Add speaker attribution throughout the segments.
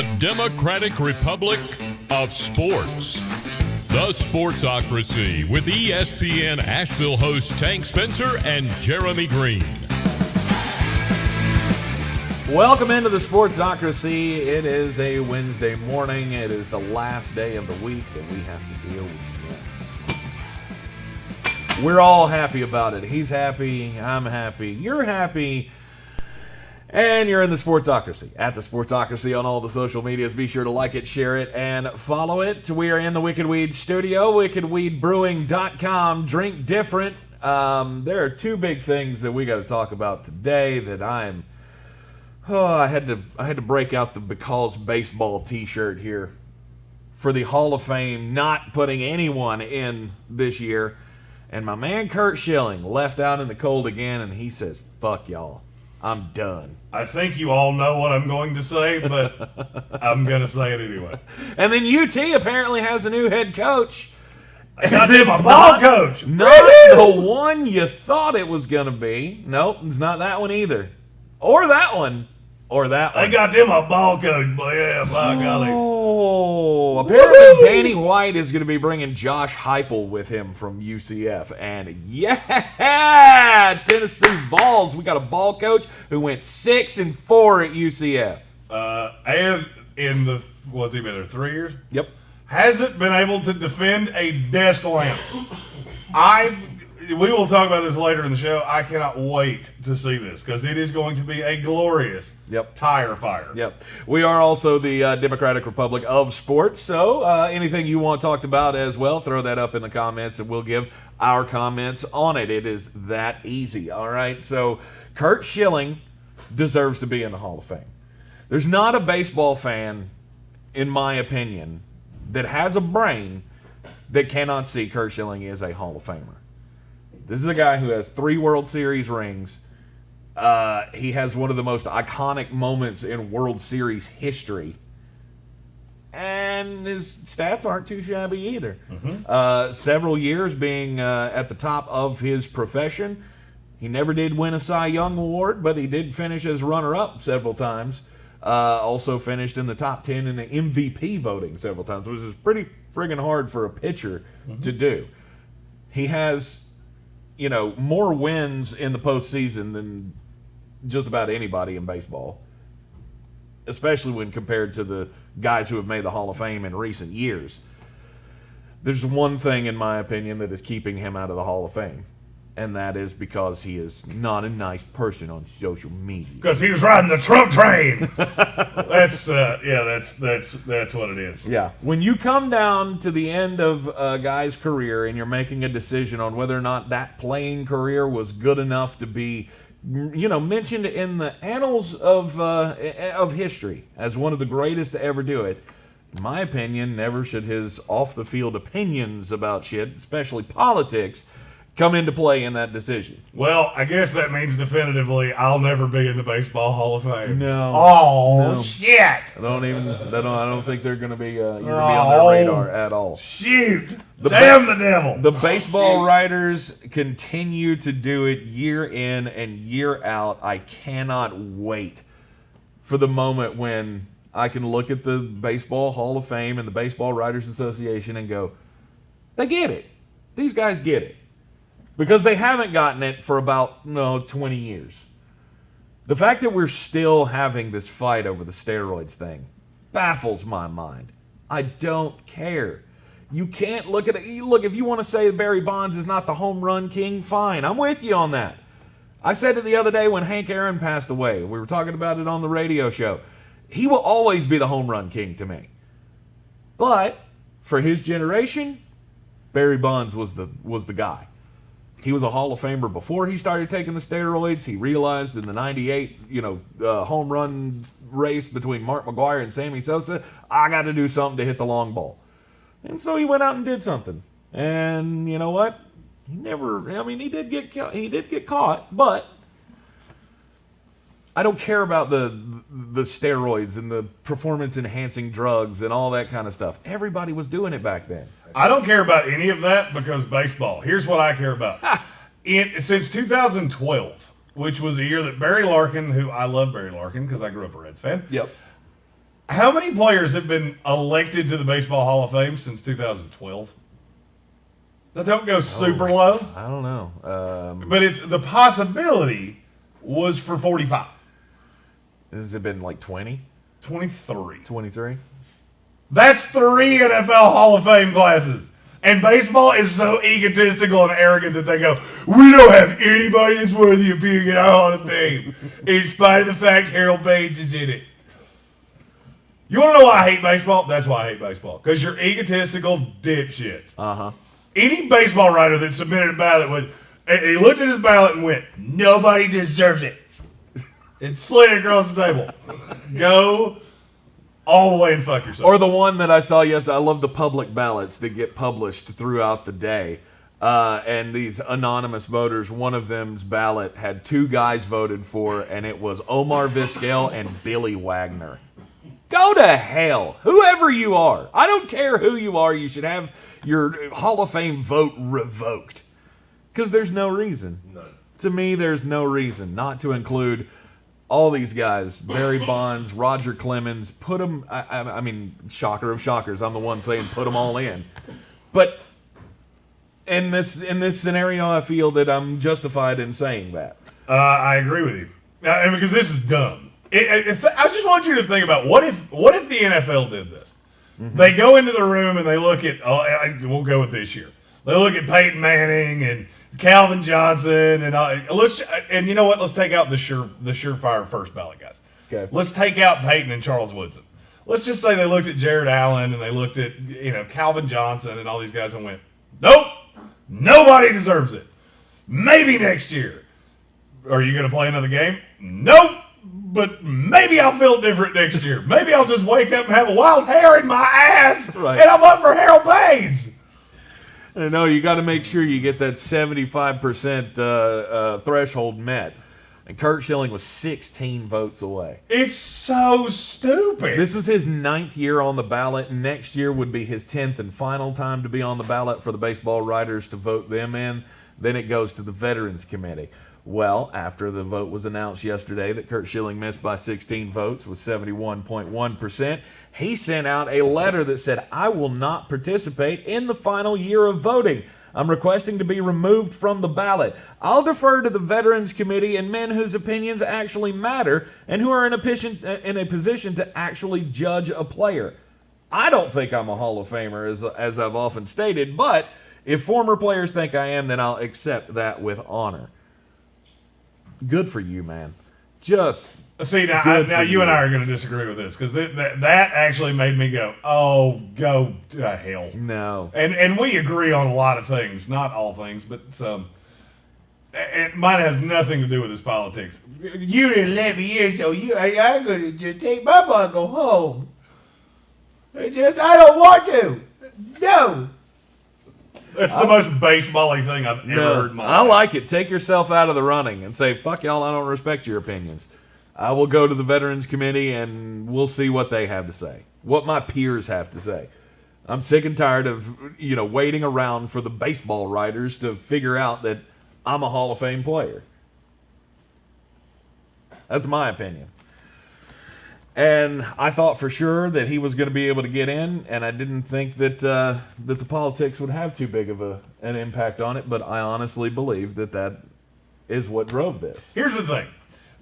Speaker 1: the Democratic Republic of Sports. The Sportsocracy with ESPN Asheville hosts Tank Spencer and Jeremy Greene.
Speaker 2: Welcome into the Sportsocracy. It is a Wednesday morning. It is the last day of the week that we have to deal with. We're all happy about it. He's happy. I'm happy. You're happy. And you're in the Sportsocracy. At the Sportsocracy on all the social medias. Be sure to like it, share it, and follow it. We are in the Wicked Weed studio. WickedWeedBrewing.com. Drink different. There are two big things that we got to talk about today that I had to break out the Because Baseball t-shirt here for the Hall of Fame, not putting anyone in this year. And my man Curt Schilling left out in the cold again, and he says, fuck y'all. I'm done.
Speaker 3: I think you all know what I'm going to say, but I'm going to say it anyway.
Speaker 2: And then UT apparently has a new head coach.
Speaker 3: Got him a ball coach.
Speaker 2: Not the one you thought it was going to be. Nope, it's not that one either. Or that one. Or that one.
Speaker 3: They got them a ball coach, but yeah, by golly.
Speaker 2: Oh, apparently Danny White is going to be bringing Josh Heupel with him from UCF. And yeah, Tennessee Vols. We got a ball coach who went 6-4 at UCF.
Speaker 3: And in the, what's he been there, 3 years?
Speaker 2: Yep.
Speaker 3: Hasn't been able to defend a desk lamp. We will talk about this later in the show. I cannot wait to see this because it is going to be a glorious tire fire.
Speaker 2: Yep. We are also the Democratic Republic of Sports, so anything you want talked about as well, throw that up in the comments and we'll give our comments on it. It is that easy, all right? So Curt Schilling deserves to be in the Hall of Fame. There's not a baseball fan, in my opinion, that has a brain that cannot see Curt Schilling as a Hall of Famer. This is a guy who has 3 World Series rings. He has one of the most iconic moments in World Series history. And his stats aren't too shabby either. Mm-hmm. Several years being at the top of his profession. He never did win a Cy Young Award, but he did finish as runner-up several times. Also finished in the top 10 in the MVP voting several times, which is pretty friggin' hard for a pitcher to do. He has, more wins in the postseason than just about anybody in baseball, especially when compared to the guys who have made the Hall of Fame in recent years. There's one thing, in my opinion, that is keeping him out of the Hall of Fame, and that is because he is not a nice person on social media.
Speaker 3: Because he was riding the Trump train. That's what it is.
Speaker 2: Yeah. When you come down to the end of a guy's career and you're making a decision on whether or not that playing career was good enough to be, mentioned in the annals of history as one of the greatest to ever do it, in my opinion, never should his off-the-field opinions about shit, especially politics, come into play in that decision.
Speaker 3: Well, I guess that means definitively I'll never be in the Baseball Hall of Fame.
Speaker 2: No.
Speaker 3: Oh,
Speaker 2: no.
Speaker 3: Shit.
Speaker 2: I don't think they're going to be on their radar at all.
Speaker 3: Shoot. Damn the devil.
Speaker 2: The baseball writers continue to do it year in and year out. I cannot wait for the moment when I can look at the Baseball Hall of Fame and the Baseball Writers Association and go, they get it. These guys get it. Because they haven't gotten it for about 20 years. The fact that we're still having this fight over the steroids thing baffles my mind. I don't care. You can't look at it. Look, if you want to say Barry Bonds is not the home run king, fine. I'm with you on that. I said it the other day when Hank Aaron passed away. We were talking about it on the radio show. He will always be the home run king to me. But for his generation, Barry Bonds was the guy. He was a Hall of Famer before he started taking the steroids. He realized in the 98, home run race between Mark McGwire and Sammy Sosa, I got to do something to hit the long ball. And so he went out and did something. And you know what? He did get caught, but I don't care about the steroids and the performance-enhancing drugs and all that kind of stuff. Everybody was doing it back then.
Speaker 3: I don't care about any of that because baseball. Here's what I care about. Since 2012, which was a year that Barry Larkin, who I love Barry Larkin because I grew up a Reds fan.
Speaker 2: Yep.
Speaker 3: How many players have been elected to the Baseball Hall of Fame since 2012? That don't go super low.
Speaker 2: I don't know.
Speaker 3: But it's the possibility was for 45.
Speaker 2: Has it been like 20?
Speaker 3: 23.
Speaker 2: 23?
Speaker 3: That's 3 NFL Hall of Fame classes. And baseball is so egotistical and arrogant that they go, we don't have anybody that's worthy of being in our Hall of Fame, in spite of the fact Harold Baines is in it. You want to know why I hate baseball? That's why I hate baseball. Because you're egotistical dipshits.
Speaker 2: Uh-huh.
Speaker 3: Any baseball writer that submitted a ballot he looked at his ballot and went, nobody deserves it. It slid across the table. Go all the way and fuck yourself.
Speaker 2: Or the one that I saw yesterday. I love the public ballots that get published throughout the day. And these anonymous voters, one of them's ballot had 2 guys voted for, and it was Omar Vizquel and Billy Wagner. Go to hell, whoever you are. I don't care who you are. You should have your Hall of Fame vote revoked. Because there's no reason.
Speaker 4: None.
Speaker 2: To me, there's no reason not to include all these guys. Barry Bonds, Roger Clemens, put them, I mean, shocker of shockers. I'm the one saying put them all in. But in this scenario, I feel that I'm justified in saying that.
Speaker 3: I agree with you. Because this is dumb. I just want you to think about what if the NFL did this? Mm-hmm. They go into the room and they look at. We'll go with this year. They look at Peyton Manning and Calvin Johnson and you know what? Let's take out the surefire first ballot guys.
Speaker 2: Okay.
Speaker 3: Let's take out Peyton and Charles Woodson. Let's just say they looked at Jared Allen and they looked at Calvin Johnson and all these guys and went, nope, nobody deserves it. Maybe next year. Are you going to play another game? Nope. But maybe I'll feel different next year. Maybe I'll just wake up and have a wild hair in my ass, right, and I'll vote for Harold Baines.
Speaker 2: No, you got to make sure you get that 75% threshold met. And Kurt Schilling was 16 votes away.
Speaker 3: It's so stupid.
Speaker 2: This was his 9th year on the ballot. Next year would be his 10th and final time to be on the ballot for the baseball writers to vote them in. Then it goes to the Veterans Committee. Well, after the vote was announced yesterday that Kurt Schilling missed by 16 votes with 71.1%, he sent out a letter that said, I will not participate in the final year of voting. I'm requesting to be removed from the ballot. I'll defer to the Veterans Committee and men whose opinions actually matter and who are in a position to actually judge a player. I don't think I'm a Hall of Famer, as I've often stated, but if former players think I am, then I'll accept that with honor. Good for you, man. Just
Speaker 3: see now you and I are going to disagree with this because that actually made me go, oh, go to hell.
Speaker 2: No.
Speaker 3: And we agree on a lot of things, not all things, but some. And mine has nothing to do with his politics. You didn't let me in, so I'm going to just take my ball and go home. I don't want to. No. That's the most baseball-y thing I've ever heard in my life.
Speaker 2: I like it. Take yourself out of the running and say, fuck y'all, I don't respect your opinions. I will go to the Veterans Committee and we'll see what they have to say, what my peers have to say. I'm sick and tired of, waiting around for the baseball writers to figure out that I'm a Hall of Fame player. That's my opinion. And I thought for sure that he was going to be able to get in, and I didn't think that the politics would have too big of an impact on it, but I honestly believe that is what drove this.
Speaker 3: Here's the thing.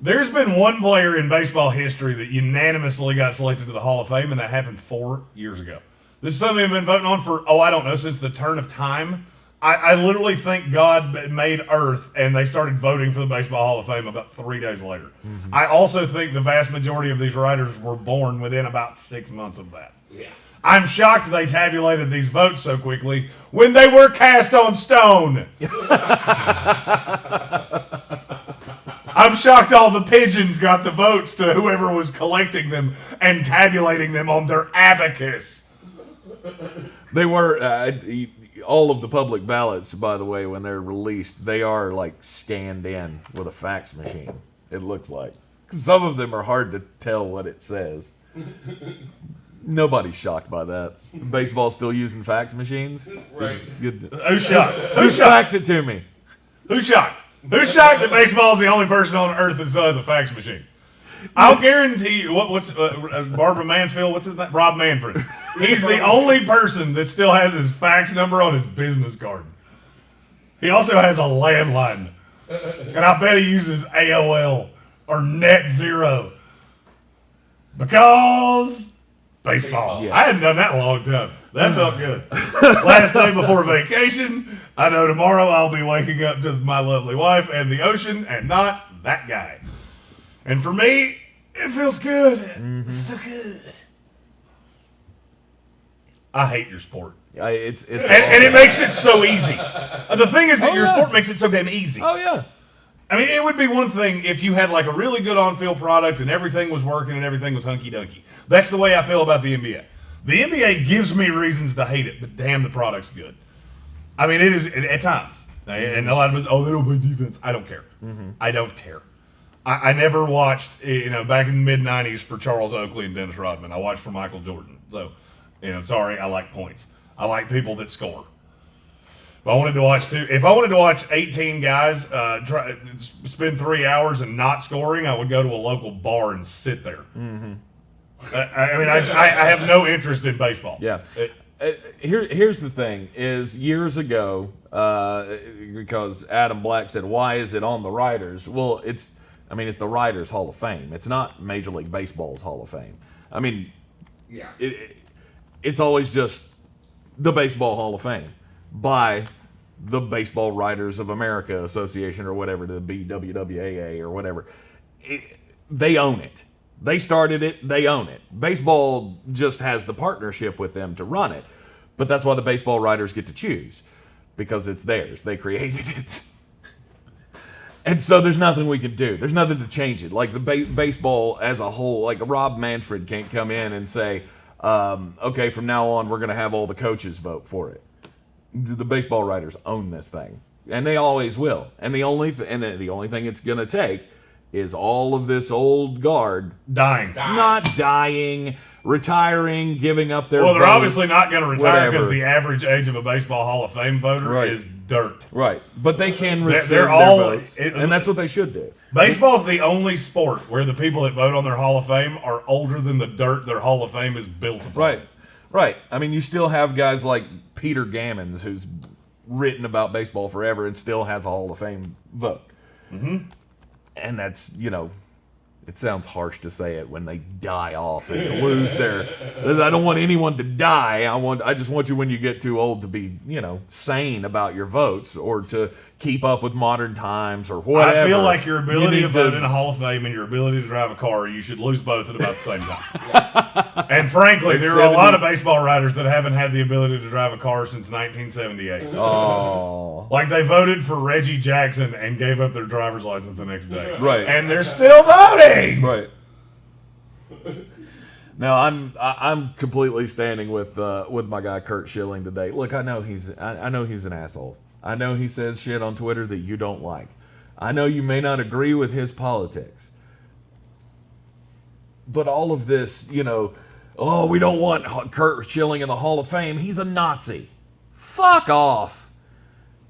Speaker 3: There's been one player in baseball history that unanimously got selected to the Hall of Fame, and that happened 4 years ago. This is something I've been voting on for, I don't know, since the turn of time. I literally think God made Earth, and they started voting for the Baseball Hall of Fame about 3 days later. Mm-hmm. I also think the vast majority of these writers were born within about 6 months of that.
Speaker 4: Yeah.
Speaker 3: I'm shocked they tabulated these votes so quickly when they were cast on stone. I'm shocked all the pigeons got the votes to whoever was collecting them and tabulating them on their abacus.
Speaker 2: They were... all of the public ballots, by the way, when they're released, they are scanned in with a fax machine, it looks like. Some of them are hard to tell what it says. Nobody's shocked by that. Baseball's still using fax machines?
Speaker 4: Right.
Speaker 2: Good.
Speaker 3: Who's shocked?
Speaker 2: Just fax it to me.
Speaker 3: Who's shocked? Who's shocked that baseball's the only person on earth that still has a fax machine? I'll guarantee you. What's Barbara Mansfield? What's his name? Rob Manfred. He's the only person that still has his fax number on his business card. He also has a landline, and I bet he uses AOL or Net Zero because baseball.
Speaker 2: Yeah.
Speaker 3: I hadn't done that in a long time. That felt good. Last day before vacation. I know tomorrow I'll be waking up to my lovely wife and the ocean and not that guy. And for me, it feels good.
Speaker 2: Mm-hmm.
Speaker 3: It's so good. I hate your sport.
Speaker 2: And
Speaker 3: it makes it so easy. The thing is that your sport makes it so damn easy.
Speaker 2: Oh, yeah.
Speaker 3: I mean, it would be one thing if you had like a really good on-field product and everything was working and everything was hunky-dunky. That's the way I feel about the NBA. The NBA gives me reasons to hate it, but damn, the product's good. I mean, it is at times. And a lot of us, they don't play defense. I don't care.
Speaker 2: Mm-hmm.
Speaker 3: I don't care. I never watched, back in the mid-'90s for Charles Oakley and Dennis Rodman. I watched for Michael Jordan. So, sorry, I like points. I like people that score. If I wanted to watch 18 guys spend 3 hours and not scoring, I would go to a local bar and sit there.
Speaker 2: Mm-hmm.
Speaker 3: I have no interest in baseball.
Speaker 2: Yeah. Here's the thing: is years ago, because Adam Black said, "Why is it on the writers?" Well, it's the Writers Hall of Fame. It's not Major League Baseball's Hall of Fame. I mean,
Speaker 4: Yeah.
Speaker 2: It's always just the Baseball Hall of Fame by the Baseball Writers of America Association or whatever, the BWWAA or whatever. They own it. They started it. They own it. Baseball just has the partnership with them to run it. But that's why the baseball writers get to choose, because it's theirs. They created it. And so there's nothing we can do. There's nothing to change it. Like the baseball as a whole, like Rob Manfred can't come in and say, okay, from now on we're going to have all the coaches vote for it. The baseball writers own this thing, and they always will. And the only thing it's going to take is all of this old guard
Speaker 3: Dying.
Speaker 2: not dying, retiring, giving up their
Speaker 3: Well, they're
Speaker 2: votes,
Speaker 3: obviously not going to retire because
Speaker 2: whatever.
Speaker 3: the average age of a Baseball Hall of Fame voter
Speaker 2: Right.
Speaker 3: is dirt.
Speaker 2: Right, but they can rescind
Speaker 3: They're
Speaker 2: their
Speaker 3: all-
Speaker 2: votes, and that's what they should do.
Speaker 3: Baseball's the only sport where the people that vote on their Hall of Fame are older than the dirt their Hall of Fame is built upon.
Speaker 2: Right. I mean, you still have guys like Peter Gammons, who's written about baseball forever and still has a Hall of Fame vote. Mm-hmm. And that's, it sounds harsh to say it when they die off and lose their. I don't want anyone to die. I just want you, when you get too old, to be, sane about your votes or to keep up with modern times or whatever.
Speaker 3: I feel like your ability
Speaker 2: You
Speaker 3: to
Speaker 2: need
Speaker 3: vote in a Hall of Fame and your ability to drive a car, you should lose both at about the same time. And frankly, there are a lot of baseball writers that haven't had the ability to drive a car since 1978.
Speaker 2: Oh.
Speaker 3: Like they voted for Reggie Jackson and gave up their driver's license the next day.
Speaker 2: Right.
Speaker 3: And they're still voting.
Speaker 2: Right. No, I'm completely standing with my guy Kurt Schilling today. Look, I know he's an asshole. I know he says shit on Twitter that you don't like. I know you may not agree with his politics. But all of this, we don't want Kurt Schilling in the Hall of Fame. He's a Nazi. Fuck off.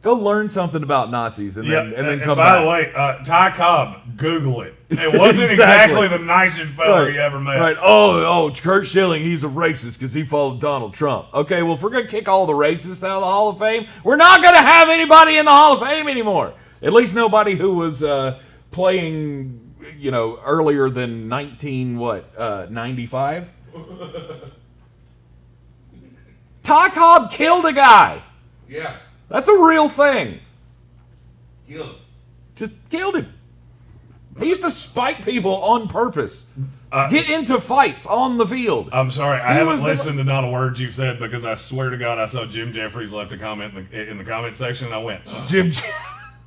Speaker 2: Go learn something about Nazis and then come back.
Speaker 3: By the way, Ty Cobb, Google it. It wasn't exactly the nicest fella you ever met.
Speaker 2: Right. Oh, Kurt Schilling, he's a racist because he followed Donald Trump. Okay, well, if we're going to kick all the racists out of the Hall of Fame, we're not going to have anybody in the Hall of Fame anymore. At least nobody who was playing, earlier than 95? Ty Cobb killed a guy.
Speaker 4: Yeah.
Speaker 2: That's a real thing.
Speaker 4: Killed him.
Speaker 2: Just killed him. He used to spike people on purpose. Get into fights on the field.
Speaker 3: I'm sorry, I
Speaker 2: He
Speaker 3: haven't
Speaker 2: was
Speaker 3: listened to not a word you've said because I swear to God I saw Jim Jeffries left a comment in the comment section and I went,
Speaker 2: Jim.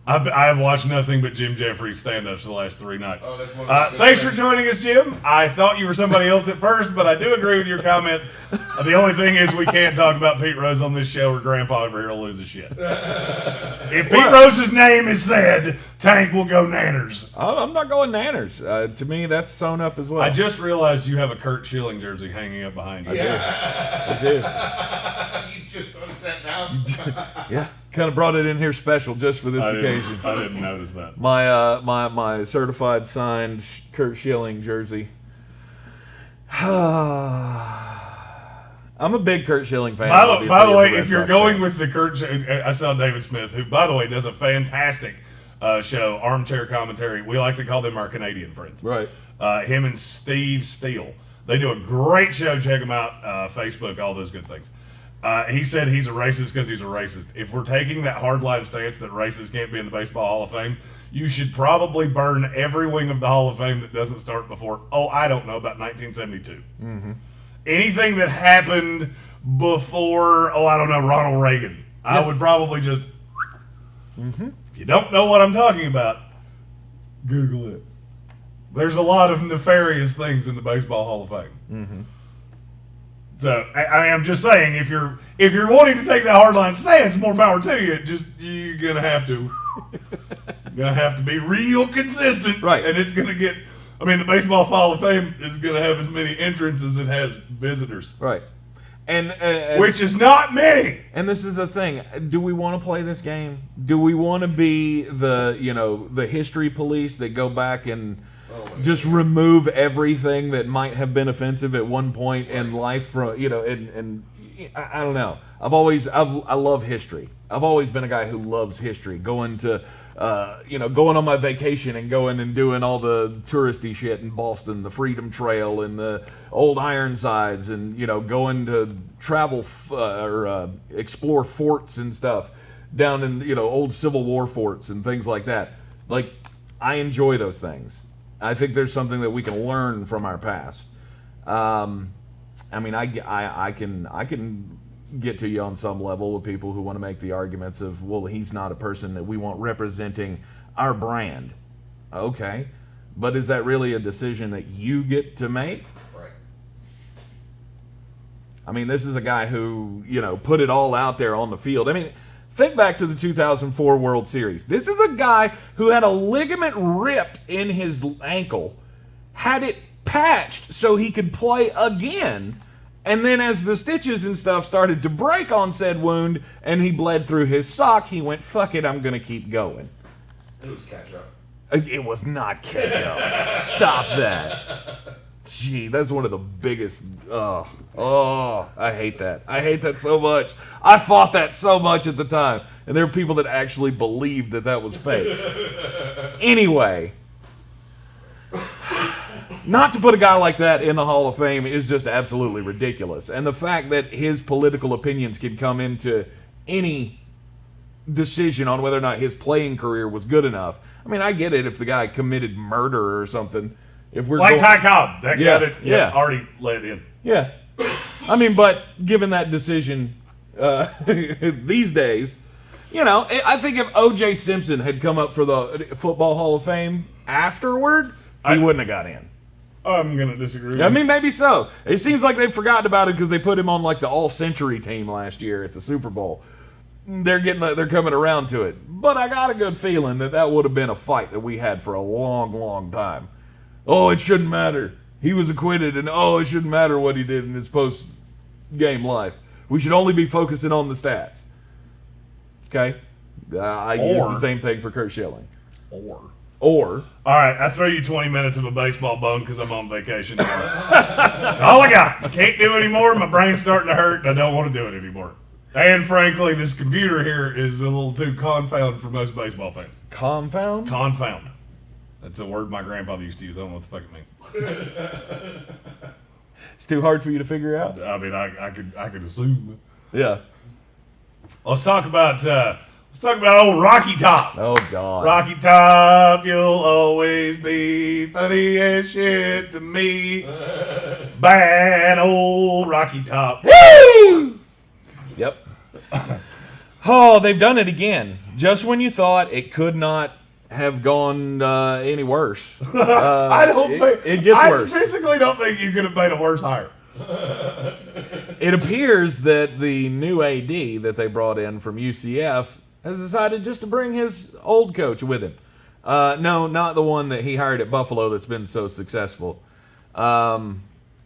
Speaker 3: I have watched nothing but Jim Jeffries stand-ups for the last 3 nights.
Speaker 4: Oh, that's one of my
Speaker 3: Thanks for
Speaker 4: good
Speaker 3: joining us, Jim. I thought you were somebody else at first, but I do agree with your comment. The only thing is we can't talk about Pete Rose on this show or Grandpa over here will lose his shit. If Pete Rose's name is said, Tank will go nanners.
Speaker 2: I'm not going nanners. To me, that's sewn up as well.
Speaker 3: I just realized you have a Kurt Schilling jersey hanging up behind you.
Speaker 4: Yeah.
Speaker 2: I do.
Speaker 4: You just noticed that now?
Speaker 2: Yeah, kind of brought it in here special just for this occasion.
Speaker 3: I didn't notice that.
Speaker 2: My certified signed Kurt Schilling jersey. I'm a big Kurt Schilling fan.
Speaker 3: By the way, if you're going with the Kurt, I saw David Smith, who, by the way, does a fantastic show, Armchair Commentary. We like to call them our Canadian friends.
Speaker 2: Right.
Speaker 3: Him and Steve Steele. They do a great show. Check them out. Facebook, all those good things. He said he's a racist because he's a racist. If we're taking that hardline stance that racists can't be in the Baseball Hall of Fame, you should probably burn every wing of the Hall of Fame that doesn't start before, I don't know, about 1972. Mm-hmm. Anything that happened before, I don't know, Ronald Reagan, I would probably just, if you don't know what I'm talking about, Google it. There's a lot of nefarious things in the Baseball Hall of Fame. Mm-hmm. So, I'm just saying, if you're wanting to take that hardline stance, more power to you. You're gonna have to be real consistent,
Speaker 2: right?
Speaker 3: And it's gonna get. The Baseball Hall of Fame is gonna have as many entrants as it has visitors,
Speaker 2: right? And
Speaker 3: which is not many.
Speaker 2: And this is the thing: do we want to play this game? Do we want to be the history police that go back and just remove everything that might have been offensive at one point in life from and I don't know. I love history. I've always been a guy who loves history. Going on my vacation and going and doing all the touristy shit in Boston, the Freedom Trail and the old Ironsides, and going to travel or explore forts and stuff down in old Civil War forts and things like that. Like, I enjoy those things. I think there's something that we can learn from our past. I can get to you on some level with people who want to make the arguments of, well, he's not a person that we want representing our brand. Okay, but is that really a decision that you get to make? Right. This is a guy who, put it all out there on the field. Think back to the 2004 World Series. This is a guy who had a ligament ripped in his ankle, had it patched so he could play again, and then as the stitches and stuff started to break on said wound and he bled through his sock, he went, fuck it, I'm going to keep going.
Speaker 4: It was catch up.
Speaker 2: It was not catch up. Stop that. Gee, that's one of the biggest. I hate that. I hate that so much. I fought that so much at the time, and there are people that actually believed that was fake. Anyway, not to put a guy like that in the Hall of Fame is just absolutely ridiculous. And the fact that his political opinions can come into any decision on whether or not his playing career was good enough. I get it if the guy committed murder or something. If we're
Speaker 3: Ty Cobb, that guy that already let in.
Speaker 2: Yeah. But given that decision these days, I think if O.J. Simpson had come up for the Football Hall of Fame afterward, he wouldn't have got in.
Speaker 3: I'm going to disagree.
Speaker 2: Maybe so. It seems like they've forgotten about it because they put him on the all-century team last year at the Super Bowl. They're coming around to it. But I got a good feeling that would have been a fight that we had for a long, long time. Oh, it shouldn't matter. He was acquitted, and it shouldn't matter what he did in his post-game life. We should only be focusing on the stats. Okay? I use the same thing for Kurt Schilling. Or. All
Speaker 3: right, I throw you 20 minutes of a baseball bone because I'm on vacation. That's all I got. I can't do it anymore. My brain's starting to hurt, and I don't want to do it anymore. And frankly, this computer here is a little too confound for most baseball fans.
Speaker 2: Confound?
Speaker 3: Confound. That's a word my grandfather used to use. I don't know what the fuck it means.
Speaker 2: It's too hard for you to figure out?
Speaker 3: I could assume.
Speaker 2: Yeah.
Speaker 3: Let's talk about old Rocky Top.
Speaker 2: Oh, God.
Speaker 3: Rocky Top, you'll always be funny as shit to me. Bad old Rocky Top.
Speaker 2: Woo! Yep. Oh, they've done it again. Just when you thought it could not have gone any worse.
Speaker 3: I don't think
Speaker 2: it gets worse.
Speaker 3: I physically don't think you could have made a worse hire.
Speaker 2: It appears that the new AD that they brought in from UCF has decided just to bring his old coach with him. No, not the one that he hired at Buffalo that's been so successful.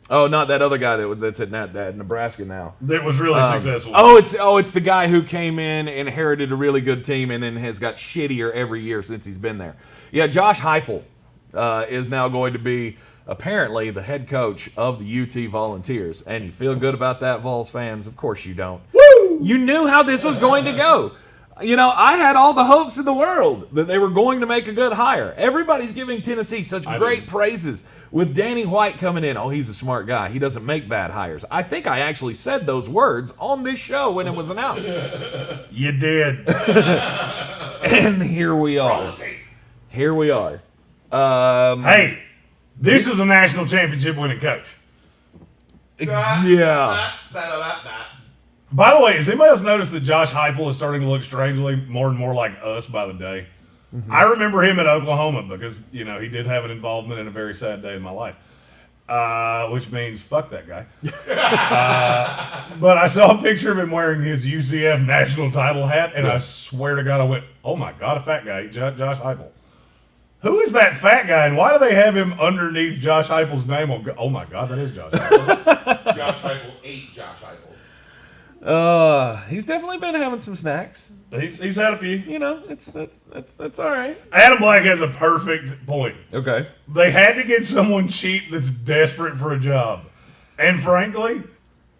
Speaker 2: Oh, not that other guy that's at Nebraska now.
Speaker 3: That was really successful.
Speaker 2: It's the guy who came in, inherited a really good team, and then has got shittier every year since he's been there. Yeah, Josh Heupel is now going to be apparently the head coach of the UT Volunteers. And you feel good about that, Vols fans? Of course you don't.
Speaker 3: Woo!
Speaker 2: You knew how this was going to go. You know, I had all the hopes in the world that they were going to make a good hire. Everybody's giving Tennessee such great praises with Danny White coming in. Oh, he's a smart guy. He doesn't make bad hires. I think I actually said those words on this show when it was announced.
Speaker 3: You did.
Speaker 2: And here we are. Here we are.
Speaker 3: Hey, this is a national championship winning coach.
Speaker 2: Yeah.
Speaker 3: By the way, has anybody else noticed that Josh Heupel is starting to look strangely more and more like us by the day? Mm-hmm. I remember him at Oklahoma because, you know, he did have an involvement in a very sad day in my life. Which means fuck that guy. But I saw a picture of him wearing his UCF national title hat, and I swear to God, I went, oh my God, a fat guy, Josh Heupel. Who is that fat guy, and why do they have him underneath Josh Heupel's name? Oh my God, that is Josh Heupel.
Speaker 4: Josh Heupel ate Josh Heupel.
Speaker 2: He's definitely been having some snacks.
Speaker 3: He's had a few.
Speaker 2: You know, it's all right.
Speaker 3: Adam Black has a perfect point.
Speaker 2: Okay.
Speaker 3: They had to get someone cheap that's desperate for a job. And frankly,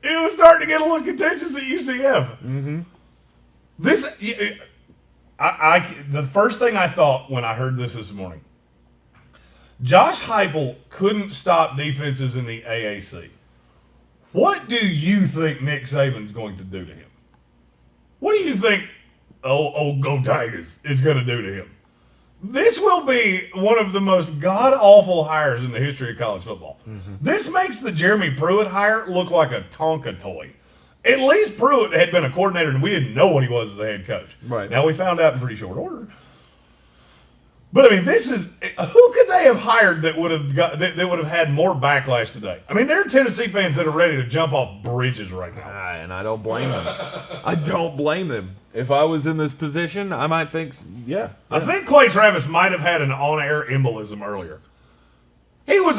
Speaker 3: it was starting to get a little contentious at UCF. Mm-hmm. The first thing I thought when I heard this morning, Josh Heupel couldn't stop defenses in the AAC. What do you think Nick Saban's going to do to him? What do you think Go Tigers is going to do to him? This will be one of the most god-awful hires in the history of college football. Mm-hmm. This makes the Jeremy Pruitt hire look like a Tonka toy. At least Pruitt had been a coordinator, and we didn't know what he was as a head coach.
Speaker 2: Right.
Speaker 3: Now we found out in pretty short order. But I mean, who could they have hired that would have had more backlash today? I mean, there are Tennessee fans that are ready to jump off bridges right now,
Speaker 2: and I don't blame them. I don't blame them. If I was in this position, I might think, yeah.
Speaker 3: I think Clay Travis might have had an on-air embolism earlier. He was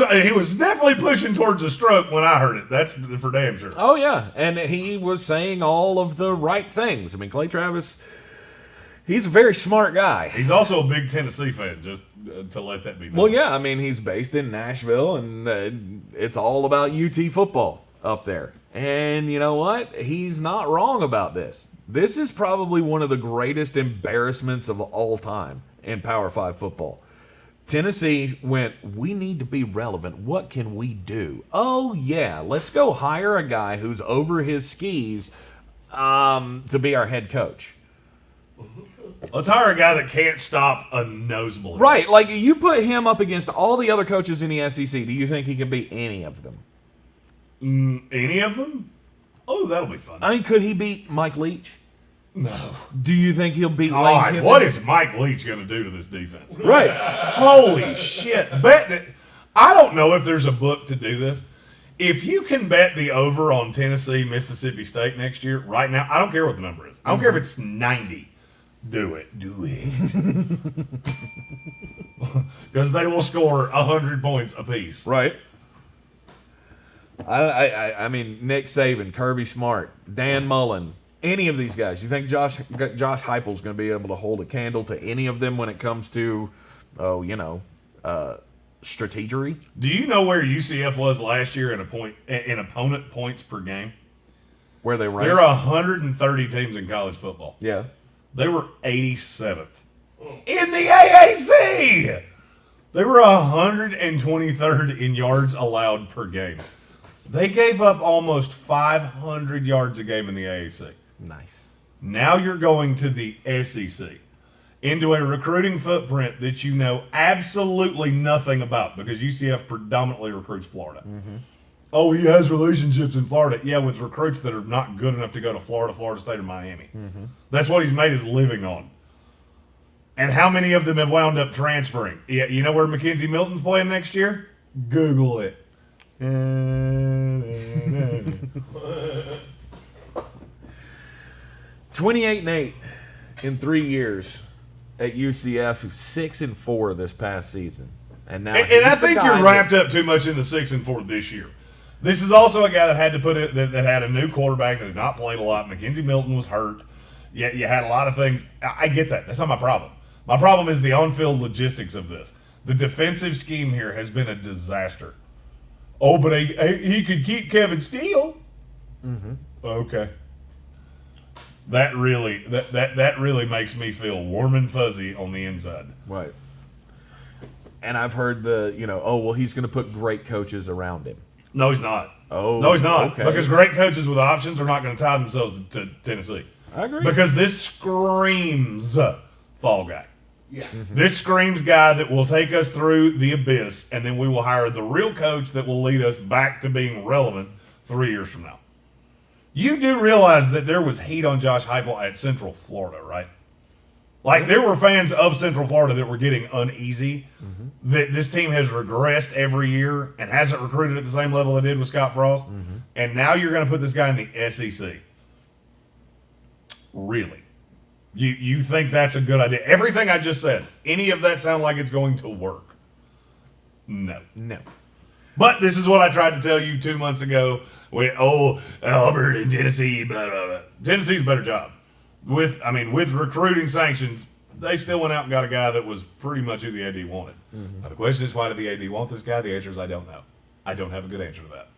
Speaker 3: definitely pushing towards a stroke when I heard it. That's for damn sure.
Speaker 2: Oh yeah, and he was saying all of the right things. I mean, Clay Travis. He's a very smart guy.
Speaker 3: He's also a big Tennessee fan, just to let that be known.
Speaker 2: Well, yeah, I mean, he's based in Nashville, and it's all about UT football up there. And you know what? He's not wrong about this. This is probably one of the greatest embarrassments of all time in Power 5 football. Tennessee went, we need to be relevant. What can we do? Oh, yeah, let's go hire a guy who's over his skis to be our head coach.
Speaker 3: Let's hire a guy that can't stop a nosebleed.
Speaker 2: Right, like you put him up against all the other coaches in the SEC. Do you think he can beat any of them?
Speaker 3: Any of them? Oh, that'll be fun.
Speaker 2: I mean, could he beat Mike Leach?
Speaker 3: No.
Speaker 2: Do you think he'll beat Lane
Speaker 3: God,
Speaker 2: Kiffin?
Speaker 3: what is Mike Leach going to do to this defense?
Speaker 2: Right.
Speaker 3: Holy shit. I don't know if there's a book to do this. If you can bet the over on Tennessee, Mississippi State next year, right now, I don't care what the number is. I don't care if it's 90. Do it. Do it. Because they will score 100 points apiece.
Speaker 2: Right. I mean, Nick Saban, Kirby Smart, Dan Mullen, any of these guys. You think Josh Heupel's going to be able to hold a candle to any of them when it comes to, strategery?
Speaker 3: Do you know where UCF was last year in opponent points per game?
Speaker 2: Where they ranked?
Speaker 3: There are 130 teams in college football.
Speaker 2: Yeah.
Speaker 3: They were 87th in the AAC. They were 123rd in yards allowed per game. They gave up almost 500 yards a game in the AAC.
Speaker 2: Nice.
Speaker 3: Now you're going to the SEC, into a recruiting footprint that you know absolutely nothing about because UCF predominantly recruits Florida. Mm-hmm. Oh, he has relationships in Florida. Yeah, with recruits that are not good enough to go to Florida, Florida State, or Miami. Mm-hmm. That's what he's made his living on. And how many of them have wound up transferring? Yeah, you know where Mackenzie Milton's playing next year? Google it.
Speaker 2: 28-8 in 3 years at UCF, 6-4 this past season, and now
Speaker 3: and I think you're wrapped up too much in the 6-4 this year. This is also a guy that had to put it that had a new quarterback that had not played a lot. Mackenzie Milton was hurt. Yeah, you had a lot of things. I get that. That's not my problem. My problem is the on-field logistics of this. The defensive scheme here has been a disaster. Oh, but he could keep Kevin Steele. Mm-hmm. Okay. That really makes me feel warm and fuzzy on the inside.
Speaker 2: Right. And I've heard he's going to put great coaches around him.
Speaker 3: No, he's not.
Speaker 2: Oh,
Speaker 3: no, he's not.
Speaker 2: Okay.
Speaker 3: Because great coaches with options are not going to tie themselves to Tennessee.
Speaker 2: I agree.
Speaker 3: Because this screams fall guy.
Speaker 4: Yeah.
Speaker 2: Mm-hmm.
Speaker 3: This screams guy that will take us through the abyss, and then we will hire the real coach that will lead us back to being relevant 3 years from now. You do realize that there was heat on Josh Heupel at Central Florida, right? Like, there were fans of Central Florida that were getting uneasy that this team has regressed every year and hasn't recruited at the same level it did with Scott Frost. And now you're going to put this guy in the SEC. Really? You think that's a good idea? Everything I just said, any of that sound like it's going to work? No. But this is what I tried to tell you 2 months ago. Auburn and Tennessee, blah, blah, blah. Tennessee's a better job. With recruiting sanctions, they still went out and got a guy that was pretty much who the AD wanted. Now, the question is, why did the AD want this guy? The answer is, I don't know. I don't have a good answer to that.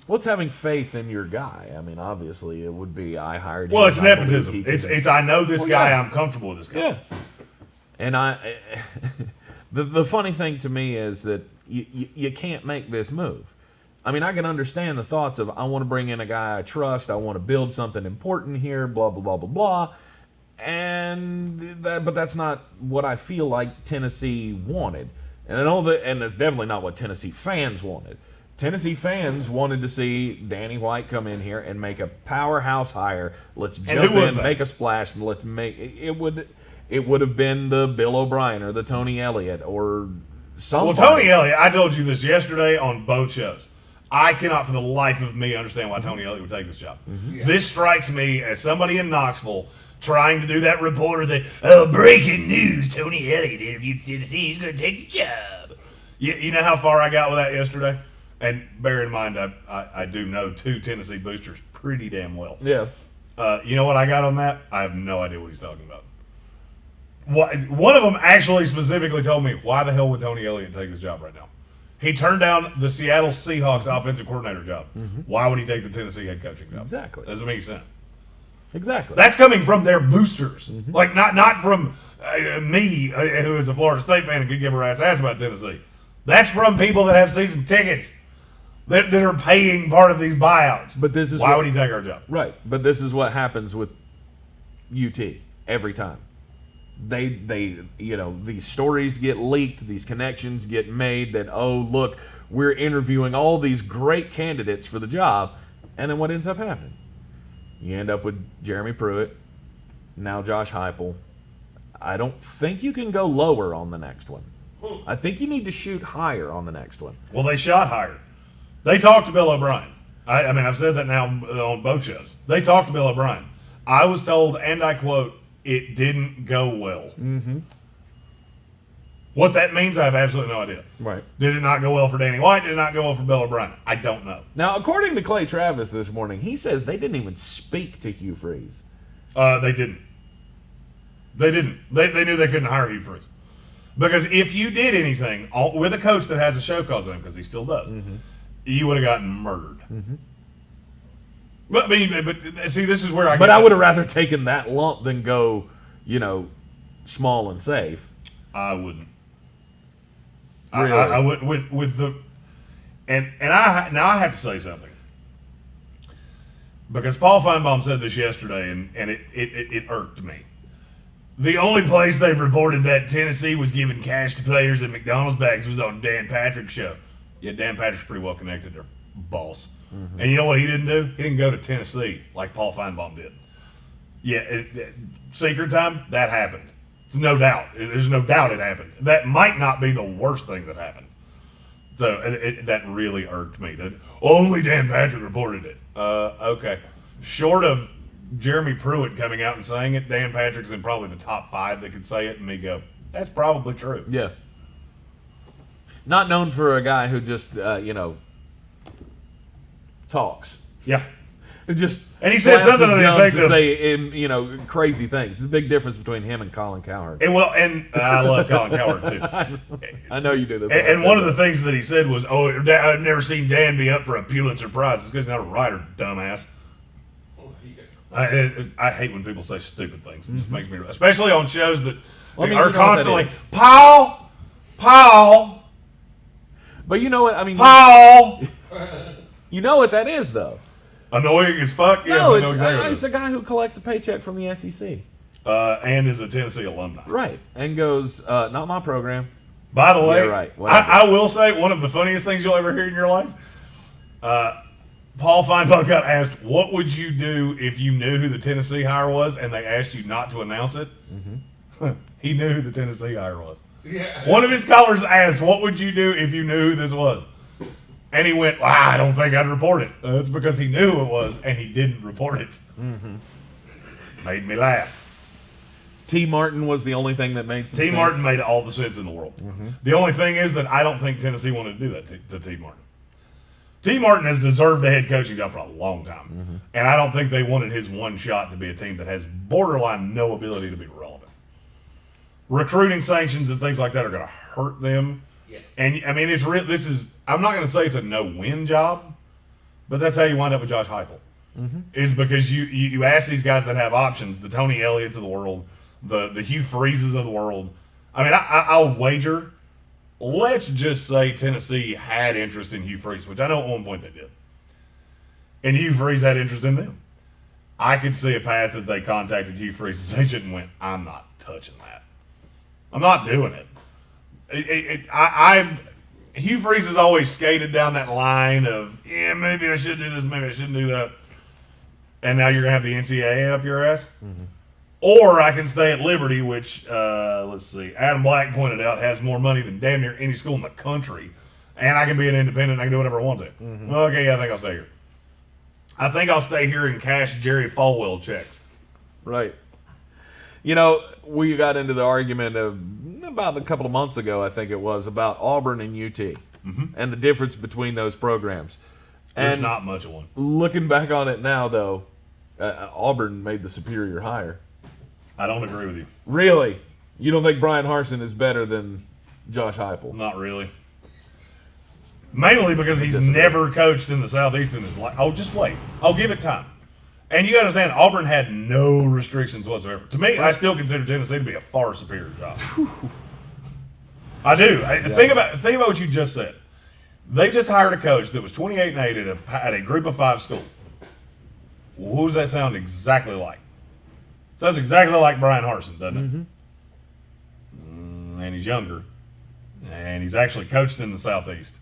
Speaker 2: What's having faith in your guy? I mean, obviously, it would be I hired him.
Speaker 3: Well, it's nepotism. It's I know this guy.
Speaker 2: Yeah.
Speaker 3: I'm comfortable with this guy.
Speaker 2: Yeah. And the funny thing to me is that you can't make this move. I mean, I can understand the thoughts of I want to bring in a guy I trust. I want to build something important here. Blah blah blah blah blah. But that's not what I feel like Tennessee wanted. And I know that, and that's definitely not what Tennessee fans wanted. Tennessee fans wanted to see Danny White come in here and make a powerhouse hire. Let's jump in, make a splash, and let's make it. Would have been the Bill O'Brien or the Tony Elliott or somebody.
Speaker 3: Well, Tony Elliott, I told you this yesterday on both shows. I cannot for the life of me understand why Tony Elliott would take this job.
Speaker 4: Yeah.
Speaker 3: This strikes me as somebody in Knoxville trying to do that reporter that, breaking news, Tony Elliott interviewed Tennessee, he's going to take the job. You know how far I got with that yesterday? And bear in mind, I do know 2 Tennessee boosters pretty damn well.
Speaker 2: Yeah.
Speaker 3: You know what I got on that? I have no idea what he's talking about. One of them actually specifically told me, why the hell would Tony Elliott take this job right now? He turned down the Seattle Seahawks offensive coordinator job. Why would he take the Tennessee head coaching job?
Speaker 2: Exactly.
Speaker 3: Doesn't make sense.
Speaker 2: Exactly.
Speaker 3: That's coming from their boosters. Like, not from me, who is a Florida State fan and could give a rat's ass about Tennessee. That's from people that have season tickets that are paying part of these buyouts.
Speaker 2: But this is
Speaker 3: why would he take our job?
Speaker 2: Right. But this is what happens with UT every time. They these stories get leaked, these connections get made that, look, we're interviewing all these great candidates for the job, and then what ends up happening? You end up with Jeremy Pruitt, now Josh Heupel. I don't think you can go lower on the next one. I think you need to shoot higher on the next one.
Speaker 3: Well, they shot higher. They talked to Bill O'Brien. I mean, I've said that now on both shows. They talked to Bill O'Brien. I was told, and I quote, it didn't go well. What that means, I have absolutely no idea.
Speaker 2: Right.
Speaker 3: Did it not go well for Danny White? Did it not go well for Bill O'Brien? I don't know.
Speaker 2: Now, according to Clay Travis this morning, he says they didn't even speak to Hugh Freeze.
Speaker 3: They didn't. They didn't. They knew they couldn't hire Hugh Freeze. Because if you did anything with a coach that has a show cause on him, because he still does, you would have gotten murdered. But see, this is where I.
Speaker 2: But I would have rather taken that lump than go, small and safe.
Speaker 3: I wouldn't.
Speaker 2: Really?
Speaker 3: I would with the, and I have to say something, because Paul Feinbaum said this yesterday, and it irked me. The only place they've reported that Tennessee was giving cash to players in McDonald's bags was on Dan Patrick's show. Yeah, Dan Patrick's pretty well connected to boss. And you know what he didn't do? He didn't go to Tennessee like Paul Feinbaum did. Yeah, secret time, that happened. It's no doubt. There's no doubt it happened. That might not be the worst thing that happened. So that really irked me. That only Dan Patrick reported it. Okay. Short of Jeremy Pruitt coming out and saying it, Dan Patrick's in probably the top 5 that could say it, and me go, that's probably true.
Speaker 2: Yeah. Not known for a guy who just, talks.
Speaker 3: Yeah.
Speaker 2: It just
Speaker 3: And he said
Speaker 2: flaps
Speaker 3: something
Speaker 2: his
Speaker 3: to the
Speaker 2: gums
Speaker 3: effect
Speaker 2: to
Speaker 3: of-
Speaker 2: say crazy things. There's a big difference between him and Colin Cowherd.
Speaker 3: And I love Colin Cowherd too.
Speaker 2: I know you do. That's
Speaker 3: And one of the things that he said was, I've never seen Dan be up for a Pulitzer Prize. It's because he's not a writer, dumbass. I hate when people say stupid things. It just makes me, especially on shows that are constantly, Paul.
Speaker 2: But you know what? I mean,
Speaker 3: Paul.
Speaker 2: you know what that is, though.
Speaker 3: Annoying as fuck. Yes,
Speaker 2: No,
Speaker 3: I know exactly.
Speaker 2: it's a guy who collects a paycheck from the SEC.
Speaker 3: And is a Tennessee alumni.
Speaker 2: Right. And goes, not my program.
Speaker 3: By the way,
Speaker 2: Yeah, right.
Speaker 3: I will say one of the funniest things you'll ever hear in your life. Paul Feinberg got asked, "What would you do if you knew who the Tennessee hire was, and they asked you not to announce it?" Mm-hmm. He knew who the Tennessee hire was.
Speaker 4: Yeah.
Speaker 3: One of his callers asked, "What would you do if you knew who this was?" And he went, "I don't think I'd report it." That's because he knew who it was, and he didn't report it. Mm-hmm. Made me laugh.
Speaker 2: T. Martin was the only thing that made some
Speaker 3: T.
Speaker 2: sense.
Speaker 3: Martin made all the sense in the world. Mm-hmm. The only thing is that I don't think Tennessee wanted to do that to T. Martin. T. Martin has deserved a head coaching job for a long time. Mm-hmm. And I don't think they wanted his one shot to be a team that has borderline no ability to be relevant. Recruiting sanctions and things like that are going to hurt them.
Speaker 4: Yeah.
Speaker 3: And, I mean, it's real. I'm not going to say it's a no-win job, but that's how you wind up with Josh Heupel. Mm-hmm. Is because you ask these guys that have options, the Tony Elliott's of the world, the Hugh Freezes of the world. I mean, I'll wager. Let's just say Tennessee had interest in Hugh Freeze, which I know at one point they did. And Hugh Freeze had interest in them. I could see a path that they contacted Hugh Freeze's agent and went, "I'm not touching that. I'm not doing it." Hugh Freeze has always skated down that line of, maybe I should do this, maybe I shouldn't do that. And now you're going to have the NCAA up your ass? Mm-hmm. Or I can stay at Liberty, which, let's see, Adam Black pointed out has more money than damn near any school in the country. And I can be an independent and I can do whatever I want to. Mm-hmm. Okay, yeah, I think I'll stay here. I think I'll stay here and cash Jerry Falwell checks.
Speaker 2: Right. You know, we got into the argument of about a couple of months ago, I think it was, about Auburn and UT and the difference between those programs.
Speaker 3: There's
Speaker 2: And
Speaker 3: not much of one.
Speaker 2: looking back on it now, though, Auburn made the superior hire.
Speaker 3: I don't agree with you.
Speaker 2: Really? You don't think Brian Harsin is better than Josh Heupel?
Speaker 3: Not really. Mainly because he's never coached in the Southeast in his life. Oh, just wait. I'll give it time. And you got to understand, Auburn had no restrictions whatsoever. To me, I still consider Tennessee to be a far superior job. I do. Think about what you just said. They just hired a coach that was 28-8 at a group of 5 school. Who does that sound exactly like? Sounds exactly like Brian Harsin, doesn't it? Mm-hmm. And he's younger. And he's actually coached in the Southeast.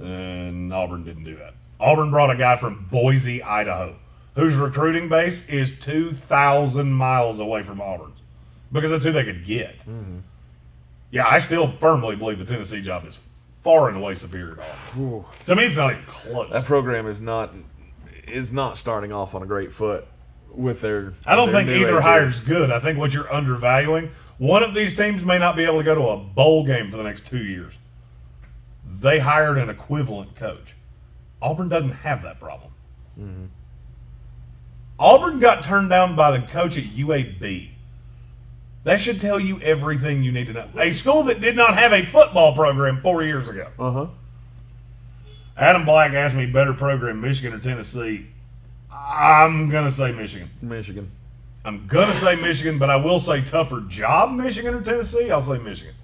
Speaker 3: And Auburn didn't do that. Auburn brought a guy from Boise, Idaho, whose recruiting base is 2,000 miles away from Auburn's. Because that's who they could get. Mm-hmm. Yeah, I still firmly believe the Tennessee job is far and away superior to Auburn.
Speaker 2: Ooh.
Speaker 3: To me, it's not even close.
Speaker 2: That program is not starting off on a great foot with their.
Speaker 3: I don't think
Speaker 2: new
Speaker 3: either
Speaker 2: AD.
Speaker 3: hire's good. I think what you're undervaluing, one of these teams may not be able to go to a bowl game for the next 2 years. They hired an equivalent coach. Auburn doesn't have that problem. Mm-hmm. Auburn got turned down by the coach at UAB. That should tell you everything you need to know. A school that did not have a football program 4 years ago.
Speaker 2: Uh-huh.
Speaker 3: Adam Black asked me better program, Michigan or Tennessee. I'm going to say Michigan.
Speaker 2: Michigan.
Speaker 3: I'm going to say Michigan, but I will say tougher job, Michigan or Tennessee. I'll say Michigan.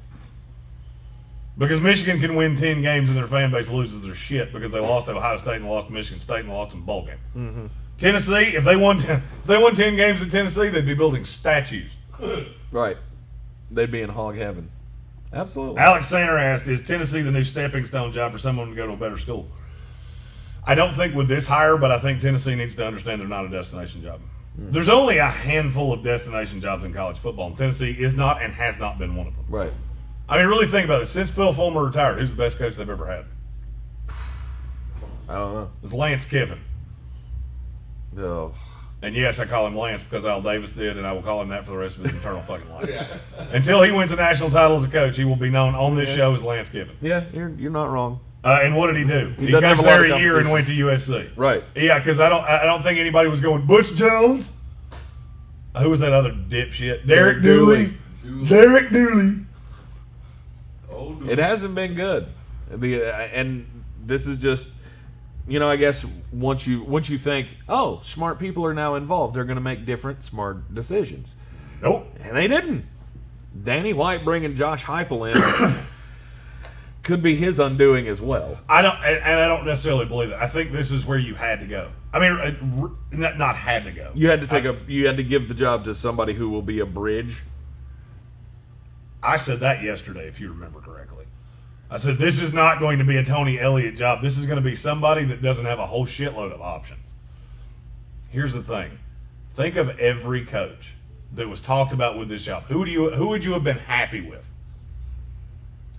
Speaker 3: Because Michigan can win 10 games and their fan base loses their shit because they lost to Ohio State and lost to Michigan State and lost in the bowl game. Mm-hmm. Tennessee, if they won 10 games at Tennessee, they'd be building statues.
Speaker 2: Right. They'd be in hog heaven. Absolutely.
Speaker 3: Alex Sander asked, is Tennessee the new stepping stone job for someone to go to a better school? I don't think with this hire, but I think Tennessee needs to understand they're not a destination job. Mm-hmm. There's only a handful of destination jobs in college football, and Tennessee is not and has not been one of them.
Speaker 2: Right.
Speaker 3: I mean, really think about it. Since Phil Fulmer retired, who's the best coach they've ever had?
Speaker 2: I don't know.
Speaker 3: It's Lance Kiffin.
Speaker 2: No.
Speaker 3: And yes, I call him Lance because Al Davis did, and I will call him that for the rest of his eternal fucking life. Until he wins a national title as a coach, he will be known on this show as Lance Kiffin.
Speaker 2: Yeah, you're not wrong.
Speaker 3: And what did he do? He
Speaker 2: doesn't have
Speaker 3: coached
Speaker 2: a lot of
Speaker 3: there a year and
Speaker 2: competition.
Speaker 3: went to USC.
Speaker 2: Right.
Speaker 3: Yeah, because I don't think anybody was going Butch Jones. Who was that other dipshit? Derek Dooley. Derek Dooley.
Speaker 2: It hasn't been good. And this is just, I guess once you think, oh, smart people are now involved, they're going to make different smart decisions.
Speaker 3: Nope.
Speaker 2: And they didn't. Danny White bringing Josh Heupel in could be his undoing as well.
Speaker 3: I don't necessarily believe that. I think this is where you had to go. I mean, not had to go.
Speaker 2: You had to give the job to somebody who will be a bridge.
Speaker 3: I said that yesterday, if you remember correctly. I said this is not going to be a Tony Elliott job. This is going to be somebody that doesn't have a whole shitload of options. Here's the thing. Think of every coach that was talked about with this job. Who would you have been happy with?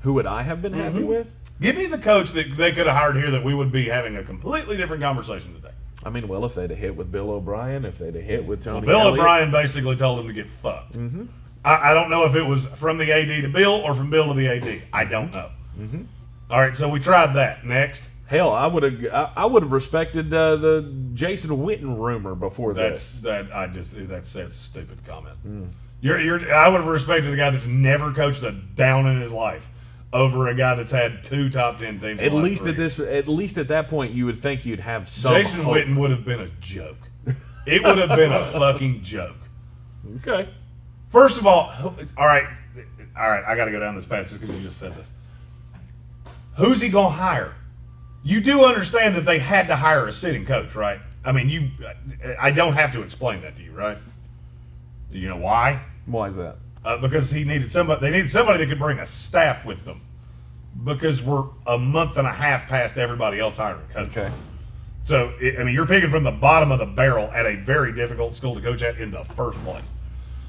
Speaker 2: Who would I have been happy with?
Speaker 3: Give me the coach that they could have hired here that we would be having a completely different conversation today.
Speaker 2: I mean, well, if they'd have hit with Bill O'Brien, if they'd have hit with Tony
Speaker 3: Bill
Speaker 2: Elliott.
Speaker 3: O'Brien basically told him to get fucked. Mm-hmm. I don't know if it was from the AD to Bill or from Bill to the AD. I don't know. Mm-hmm. All right, so we tried that. Next.
Speaker 2: Hell, I would have respected the Jason Witten rumor before this.
Speaker 3: That's a stupid comment. I would have respected a guy that's never coached a down in his life over a guy that's had 2 top 10 teams.
Speaker 2: At least at that point, you would think you'd have some.
Speaker 3: Jason
Speaker 2: hope.
Speaker 3: Witten would have been a joke. It would have been a fucking joke.
Speaker 2: Okay.
Speaker 3: First of all right, I got to go down this path just because you just said this. Who's he going to hire? You do understand that they had to hire a sitting coach, right? I mean, I don't have to explain that to you, right? You know why?
Speaker 2: Why is that?
Speaker 3: Because they needed somebody that could bring a staff with them. Because we're a month and a half past everybody else hiring coaches.
Speaker 2: Okay.
Speaker 3: So, you're picking from the bottom of the barrel at a very difficult school to coach at in the first place.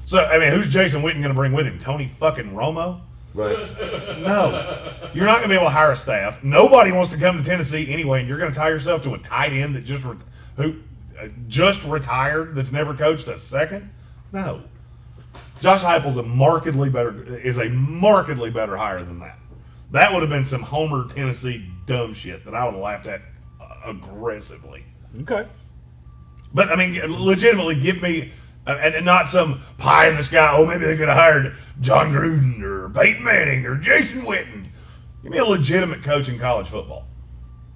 Speaker 3: So, who's Jason Witten going to bring with him? Tony fucking Romo?
Speaker 2: Right.
Speaker 3: No. You're not going to be able to hire a staff. Nobody wants to come to Tennessee anyway, and you're going to tie yourself to a tight end that just retired that's never coached a second? No. Josh Heupel's a markedly better hire than that. That would have been some Homer, Tennessee dumb shit that I would have laughed at aggressively.
Speaker 2: Okay.
Speaker 3: But, legitimately give me, and not some pie in the sky, oh, maybe they could have hired John Gruden or Peyton Manning or Jason Witten. Give me a legitimate coach in college football.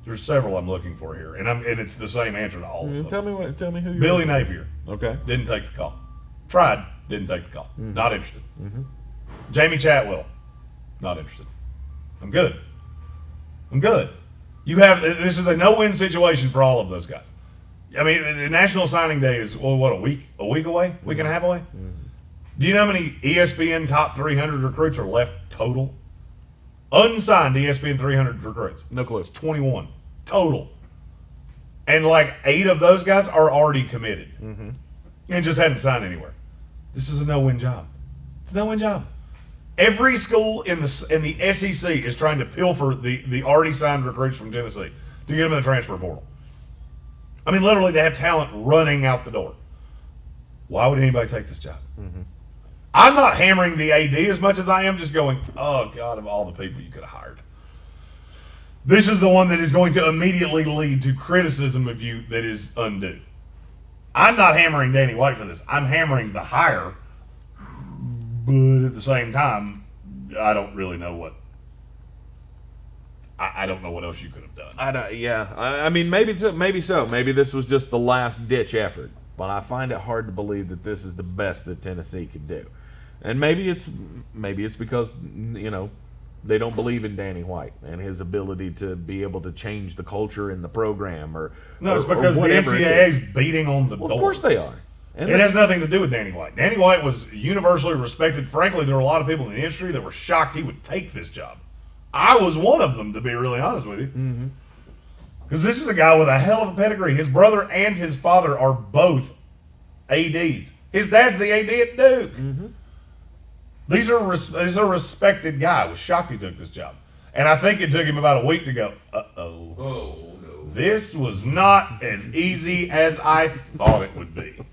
Speaker 3: There's several I'm looking for here, and it's the same answer to all of them.
Speaker 2: Tell me who.
Speaker 3: Billy Napier.
Speaker 2: Okay.
Speaker 3: Didn't take the call. Tried. Didn't take the call.
Speaker 2: Mm-hmm.
Speaker 3: Not interested. Mm-hmm. Jamie Chatwell. Not interested. I'm good. This is a no-win situation for all of those guys. The National Signing Day is, a week away? Week and a half away? Mm-hmm. Do you know how many ESPN top 300 recruits are left total? Unsigned ESPN 300 recruits.
Speaker 2: No clue.
Speaker 3: It's 21 total. And 8 of those guys are already committed. Mm-hmm. And just hadn't signed anywhere. This is a no-win job. It's a no-win job. Every school in the SEC is trying to pilfer the already signed recruits from Tennessee to get them in the transfer portal. Literally, they have talent running out the door. Why would anybody take this job? Mm-hmm. I'm not hammering the AD as much as I am just going, oh, God, of all the people you could have hired. This is the one that is going to immediately lead to criticism of you that is undue. I'm not hammering Danny White for this. I'm hammering the hire, but at the same time, I don't really know what. I don't know what else you could have done.
Speaker 2: Maybe so. Maybe this was just the last ditch effort. But I find it hard to believe that this is the best that Tennessee could do. And maybe it's because they don't believe in Danny White and his ability to be able to change the culture in the program
Speaker 3: it's because the NCAA is beating on the door.
Speaker 2: Of course they are. And
Speaker 3: it has nothing to do with Danny White. Danny White was universally respected. Frankly, there were a lot of people in the industry that were shocked he would take this job. I was one of them, to be really honest with you. Mm-hmm. Because this is a guy with a hell of a pedigree. His brother and his father are both ADs. His dad's the AD at Duke. Mm-hmm. These are a respected guy. I was shocked he took this job. And I think it took him about a week to go, uh-oh.
Speaker 4: Oh, no.
Speaker 3: This was not as easy as I thought it would be.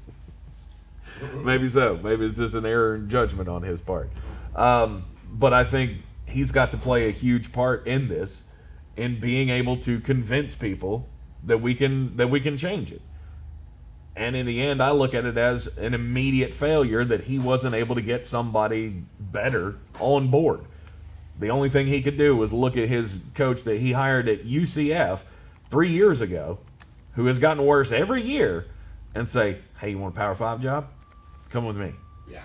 Speaker 2: Maybe so. Maybe it's just an error in judgment on his part. But I think he's got to play a huge part in this, in being able to convince people that we can change it. And in the end, I look at it as an immediate failure that he wasn't able to get somebody better on board. The only thing he could do was look at his coach that he hired at UCF 3 years ago, who has gotten worse every year, and say, hey, you want a Power 5 job? Come with me.
Speaker 4: Yeah.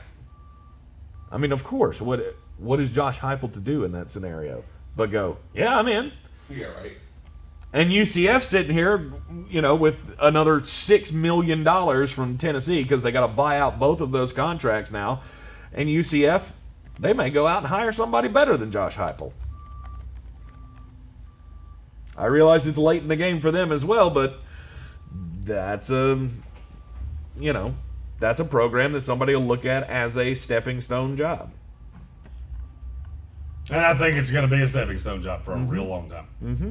Speaker 2: I mean, of course, what is Josh Heupel to do in that scenario? But go, yeah, I'm in.
Speaker 4: Yeah, right.
Speaker 2: And UCF sitting here, with another $6 million from Tennessee because they got to buy out both of those contracts now. And UCF, they may go out and hire somebody better than Josh Heupel. I realize it's late in the game for them as well, but that's that's a program that somebody will look at as a stepping stone job.
Speaker 3: And I think it's going to be a stepping stone job for a real long time.
Speaker 2: Mm-hmm.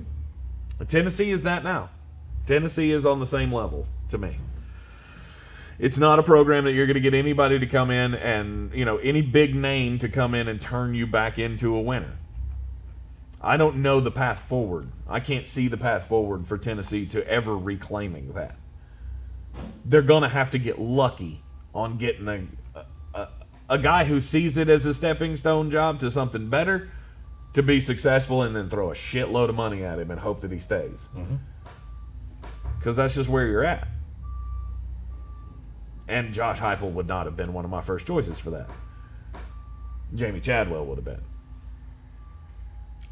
Speaker 2: Tennessee is that now. Tennessee is on the same level to me. It's not a program that you're going to get anybody to come in and, any big name to come in and turn you back into a winner. I don't know the path forward. I can't see the path forward for Tennessee to ever reclaiming that. They're going to have to get lucky on getting a guy who sees it as a stepping stone job to something better to be successful, and then throw a shitload of money at him and hope that he stays. Because that's just where you're at. And Josh Heupel would not have been one of my first choices for that. Jamie Chadwell would have been.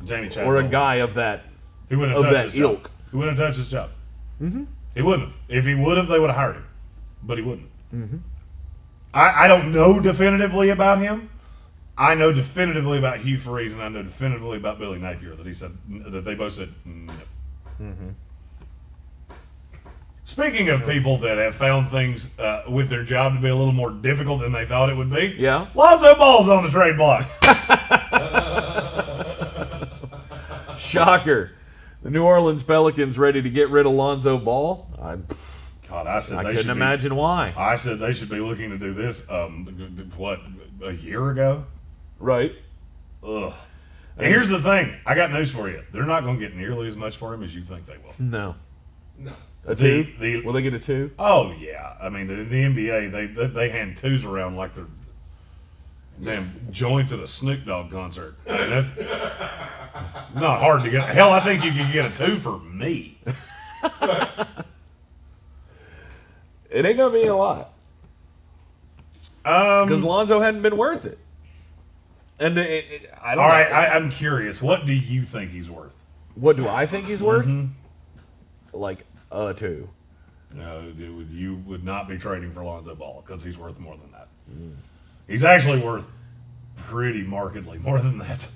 Speaker 3: Jamie Chadwell.
Speaker 2: Or a guy of that
Speaker 3: He wouldn't have touched his
Speaker 2: ilk.
Speaker 3: job. He wouldn't have touched his job. He wouldn't have. If he would have, they would have hired him. But he wouldn't. I don't know definitively about him. I know definitively about Hugh Freeze, and I know definitively about Billy Napier that they both said no. Speaking of people that have found things with their job to be a little more difficult than they thought it would be,
Speaker 2: Yeah.
Speaker 3: Lonzo Ball's on the trade block.
Speaker 2: Shocker. The New Orleans Pelicans ready to get rid of Lonzo Ball?
Speaker 3: God, I said
Speaker 2: I
Speaker 3: they
Speaker 2: couldn't
Speaker 3: should
Speaker 2: imagine why.
Speaker 3: I said they should be looking to do this. A year ago?
Speaker 2: Right.
Speaker 3: Ugh. And here's the thing. I got news for you. They're not going to get nearly as much for him as you think they will.
Speaker 2: No.
Speaker 4: No.
Speaker 2: A two? Will they get a 2?
Speaker 3: Oh yeah. I mean, the NBA they hand 2s around like they're damn joints at a Snoop Dogg concert. I mean, that's not hard to get. Hell, I think you could get a 2 for me.
Speaker 2: It ain't going to be a lot. Because Lonzo hadn't been worth it. And I don't know.
Speaker 3: All right, I'm curious. What do you think he's worth?
Speaker 2: What do I think he's worth? Like a 2.
Speaker 3: No, you would not be trading for Lonzo Ball because he's worth more than that. He's actually worth pretty markedly more than that.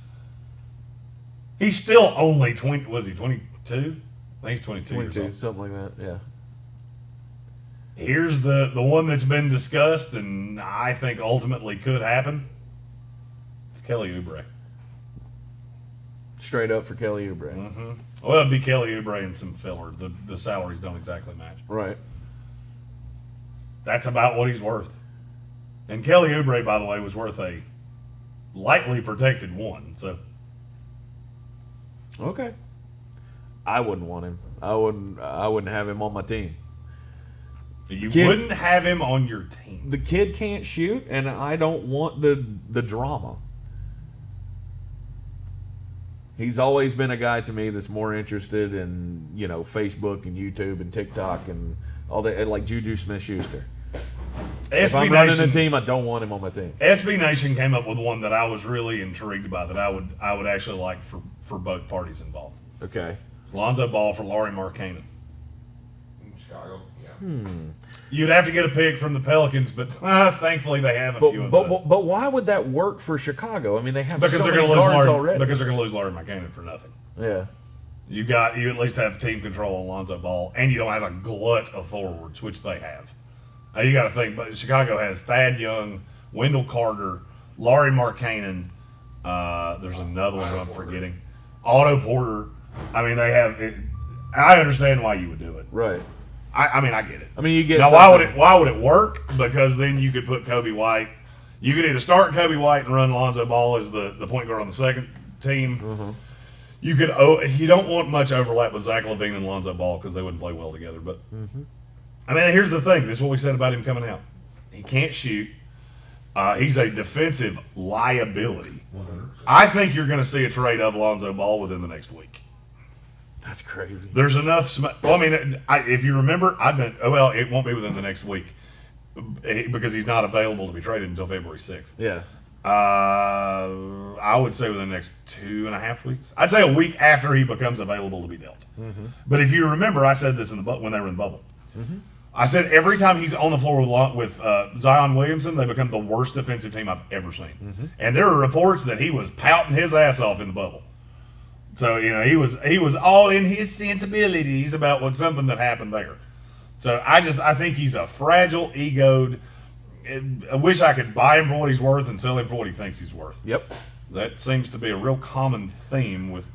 Speaker 3: He's still only 20. Was he 22? I think he's 22.
Speaker 2: 22, something like that. Yeah.
Speaker 3: Here's the one that's been discussed and I think ultimately could happen. It's Kelly Oubre.
Speaker 2: Straight up for Kelly Oubre.
Speaker 3: Well, it'd be Kelly Oubre and some filler. The salaries don't exactly match.
Speaker 2: Right.
Speaker 3: That's about what he's worth. And Kelly Oubre, by the way, was worth a lightly protected 1. So
Speaker 2: Okay. I wouldn't want him. I wouldn't have him on my team.
Speaker 3: you wouldn't have him on your team.
Speaker 2: The kid can't shoot, and I don't want the drama. He's always been a guy to me that's more interested in, Facebook and YouTube and TikTok and all that, like Juju Smith-Schuster. If I'm running a team, I don't want him on my team.
Speaker 3: SB Nation came up with one that I was really intrigued by that I would actually like for both parties involved.
Speaker 2: Okay.
Speaker 3: Lonzo Ball for Lauri Markkanen.
Speaker 4: Chicago, yeah.
Speaker 3: You'd have to get a pick from the Pelicans, but thankfully they have a few of those.
Speaker 2: But why would that work for Chicago? I mean, they have
Speaker 3: Because
Speaker 2: so
Speaker 3: they're
Speaker 2: many
Speaker 3: going to lose
Speaker 2: guards already.
Speaker 3: Because they're going to lose Lauri Markkanen for nothing.
Speaker 2: Yeah.
Speaker 3: You at least have team control on Lonzo Ball, and you don't have a glut of forwards, which they have. Now you got to think, but Chicago has Thad Young, Wendell Carter, Lauri Markkanen. There's another one I'm forgetting. Otto Porter. I mean, they have. I understand why you would do it.
Speaker 2: Right.
Speaker 3: I mean, I get it.
Speaker 2: I mean, you get
Speaker 3: now. Why would it work? Because then you could put Kobe White. You could either start Kobe White and run Lonzo Ball as the point guard on the second team. you don't want much overlap with Zach LaVine and Lonzo Ball because they wouldn't play well together. But I mean, here's the thing. This is what we said about him coming out. He can't shoot. He's a defensive liability.
Speaker 4: 100%.
Speaker 3: I think you're going to see a trade of Lonzo Ball within the next week.
Speaker 2: That's crazy.
Speaker 3: There's enough. Well, I mean, if you remember, it won't be within the next week because he's not available to be traded until February 6th.
Speaker 2: Yeah.
Speaker 3: I would say within the next 2.5 weeks. I'd say a week after he becomes available to be dealt. But if you remember, I said this when they were in the bubble. I said every time he's on the floor with Zion Williamson, they become the worst defensive team I've ever seen. And there are reports that he was pouting his ass off in the bubble. So he was all in his sensibilities about something that happened there. So I think he's a fragile, egoed. I wish I could buy him for what he's worth and sell him for what he thinks he's worth.
Speaker 2: Yep.
Speaker 3: That seems to be a real common theme with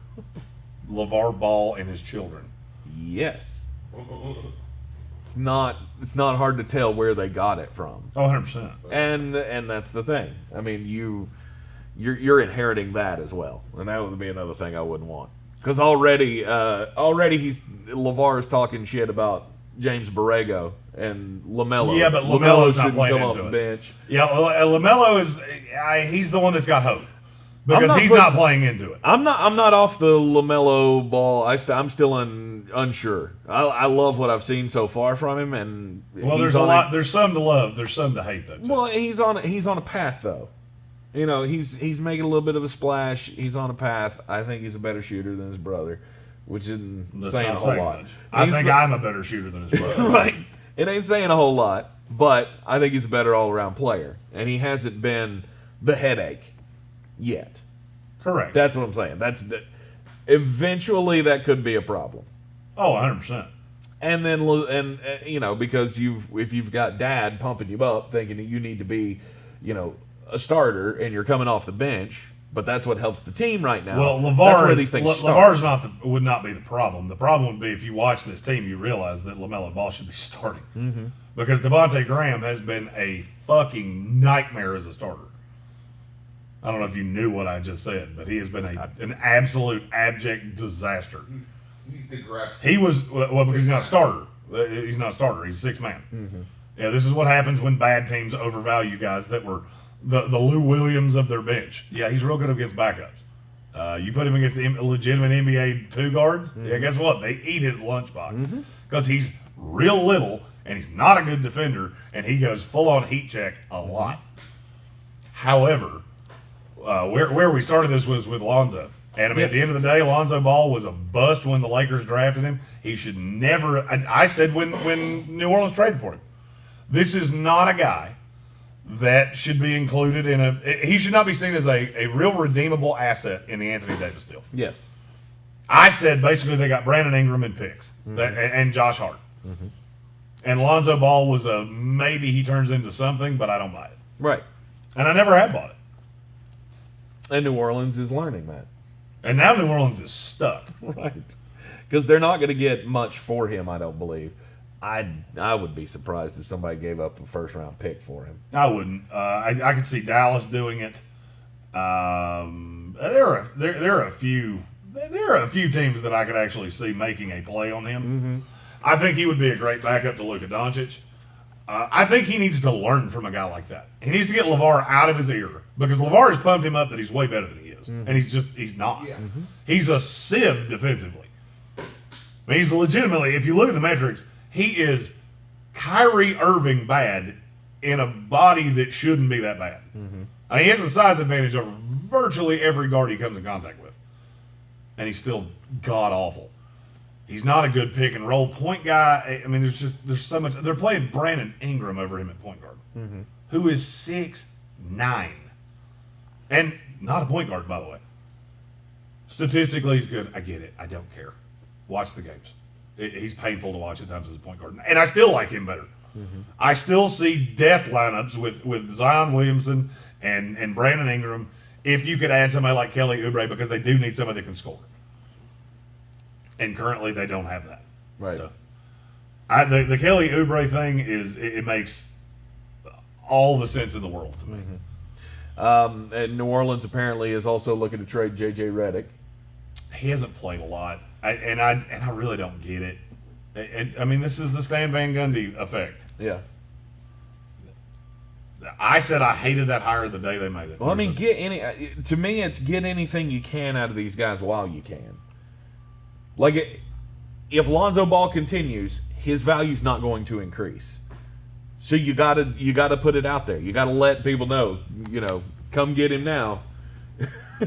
Speaker 3: LeVar Ball and his children.
Speaker 2: Yes. It's not hard to tell where they got it from.
Speaker 3: Oh, 100%.
Speaker 2: And that's the thing. I mean, you're inheriting that as well, and that would be another thing I wouldn't want. Because already LeVar is talking shit about James Borrego and LaMelo.
Speaker 3: Yeah, but LaMelo's not
Speaker 2: shouldn't
Speaker 3: playing
Speaker 2: come off
Speaker 3: into
Speaker 2: the
Speaker 3: it.
Speaker 2: bench.
Speaker 3: Yeah, LaMelo he's the one that's got hope because he's not playing into it.
Speaker 2: I'm not off the LaMelo Ball. I'm still unsure. I love what I've seen so far from him, and
Speaker 3: There's a lot. There's some to love. There's some to hate, though. Too.
Speaker 2: Well, he's on a path though. He's making a little bit of a splash. He's on a path. I think he's a better shooter than his brother, which isn't saying a whole lot.
Speaker 3: I think I'm a better shooter than his brother.
Speaker 2: Right. It ain't saying a whole lot, but I think he's a better all-around player, and he hasn't been the headache yet.
Speaker 3: Correct.
Speaker 2: That's what I'm saying. Eventually that could be a problem.
Speaker 3: Oh, 100%.
Speaker 2: And then because if you've got dad pumping you up, thinking that you need to be, a starter, and you're coming off the bench, but that's what helps the team right now.
Speaker 3: Well, LeVar's would not be the problem. The problem would be if you watch this team, you realize that LaMelo Ball should be starting because Devontae Graham has been a fucking nightmare as a starter. I don't know if you knew what I just said, but he has been an absolute abject disaster.
Speaker 4: He's digressed.
Speaker 3: He was because he's not a starter. He's not a starter. He's a sixth man. Yeah, this is what happens when bad teams overvalue guys that were the Lou Williams of their bench. Yeah, he's real good against backups. You put him against the legitimate NBA two guards, yeah, guess what? They eat his lunchbox because he's real little and he's not a good defender, and he goes full on heat check a lot. However, where we started this was with Lonzo. And I mean, at the end of the day, Lonzo Ball was a bust when the Lakers drafted him. He should never. I said when New Orleans traded for him, this is not a guy that should be included in he should not be seen as a real redeemable asset in the Anthony Davis deal.
Speaker 2: Yes.
Speaker 3: I said basically they got Brandon Ingram and picks and Josh Hart. And Lonzo Ball was maybe he turns into something, but I don't buy it.
Speaker 2: Right.
Speaker 3: And I never have bought it.
Speaker 2: And New Orleans is learning that.
Speaker 3: And now New Orleans is stuck.
Speaker 2: Right. Because they're not going to get much for him, I don't believe. I would be surprised if somebody gave up a first-round pick for him.
Speaker 3: I wouldn't. I could see Dallas doing it. There are a few teams that I could actually see making a play on him. I think he would be a great backup to Luka Doncic. I think he needs to learn from a guy like that. He needs to get LeVar out of his ear because LeVar has pumped him up that he's way better than he is, and he's not.
Speaker 4: Yeah.
Speaker 3: He's a sieve defensively. I mean, he's legitimately, if you look at the metrics, he is Kyrie Irving bad in a body that shouldn't be that bad. I mean, he has a size advantage over virtually every guard he comes in contact with, and he's still god awful. He's not a good pick and roll point guy. I mean, there's so much. They're playing Brandon Ingram over him at point guard, who is 6'9", and not a point guard, by the way. Statistically, he's good. I get it. I don't care. Watch the games. He's painful to watch at times as a point guard, and I still like him better. I still see death lineups with Zion Williamson and Brandon Ingram. If you could add somebody like Kelly Oubre, because they do need somebody that can score. And currently, they don't have that.
Speaker 2: Right.
Speaker 3: So, the Kelly Oubre thing it makes all the sense in the world to me.
Speaker 2: And New Orleans apparently is also looking to trade J.J. Redick.
Speaker 3: he hasn't played a lot, and I really don't get it. I mean, this is the Stan Van Gundy effect.
Speaker 2: Yeah.
Speaker 3: I said I hated that hire the day they made it.
Speaker 2: Well, I mean, to me, it's get anything you can out of these guys while you can. Like, if Lonzo Ball continues, his value's not going to increase. So you gotta put it out there. You gotta let people know, come get him now.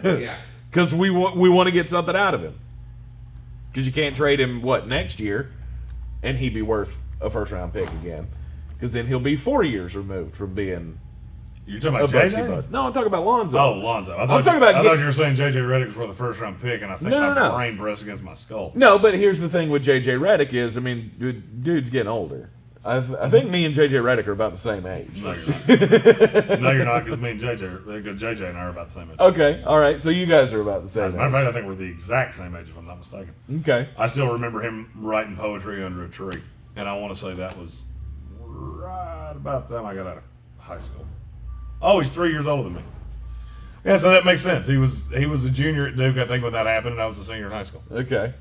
Speaker 4: Yeah.
Speaker 2: Because we want to get something out of him. Because you can't trade him, next year, and he'd be worth a first-round pick again. Because then he'll be 4 years removed from being
Speaker 3: You're talking
Speaker 2: a
Speaker 3: about
Speaker 2: busty
Speaker 3: JJ?
Speaker 2: bust. No, I'm talking about Lonzo.
Speaker 3: Oh, Lonzo. I thought you were saying JJ Redick was for the first round pick, and I think my brain brushed against my skull.
Speaker 2: No, but here's the thing with JJ Redick is, dude's getting older. I think me and JJ Redick are about the same age.
Speaker 3: No, you're not. No, you're not, because JJ and I are about the same age.
Speaker 2: Okay, all right. So you guys are about the same
Speaker 3: As a matter of fact, I think we're the exact same age, if I'm not mistaken.
Speaker 2: Okay.
Speaker 3: I still remember him writing poetry under a tree, and I want to say that was right about the time I got out of high school. Oh, he's 3 years older than me. Yeah, so that makes sense. He was a junior at Duke, I think, when that happened, and I was a senior in high school.
Speaker 2: Okay.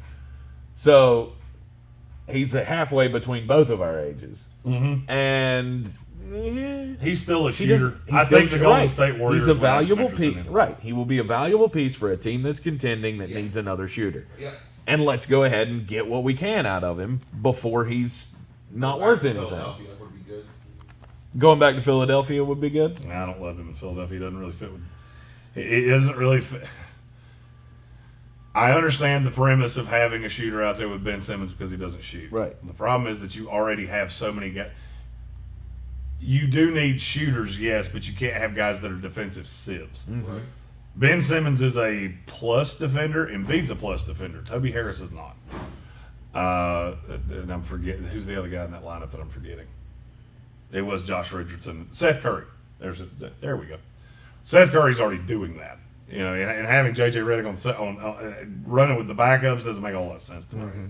Speaker 2: So he's halfway between both of our ages.
Speaker 3: Mm-hmm.
Speaker 2: And
Speaker 3: he's still a shooter. I think the Golden State Warriors.
Speaker 2: He's a valuable
Speaker 3: piece.
Speaker 2: piece. Right. He will be a valuable piece for a team that's contending that needs another shooter.
Speaker 4: Yeah.
Speaker 2: And let's go ahead and get what we can out of him before he's not worth anything.
Speaker 4: Philadelphia would be good.
Speaker 2: Going back to Philadelphia would be good.
Speaker 3: I don't love him in Philadelphia. He doesn't really fit with. It doesn't really fit. I understand the premise of having a shooter out there with Ben Simmons because he doesn't shoot.
Speaker 2: Right.
Speaker 3: The problem is that you already have so many guys. You do need shooters, yes, but you can't have guys that are defensive sieves.
Speaker 2: Mm-hmm.
Speaker 4: Right.
Speaker 3: Ben Simmons is a plus defender. Embiid's a plus defender. Toby Harris is not. And I'm forgetting who's the other guy in that lineup that I'm forgetting. It was Josh Richardson, Seth Curry. There we go. Seth Curry's already doing that, and having JJ Redick on running with the backups doesn't make a whole lot of sense to me.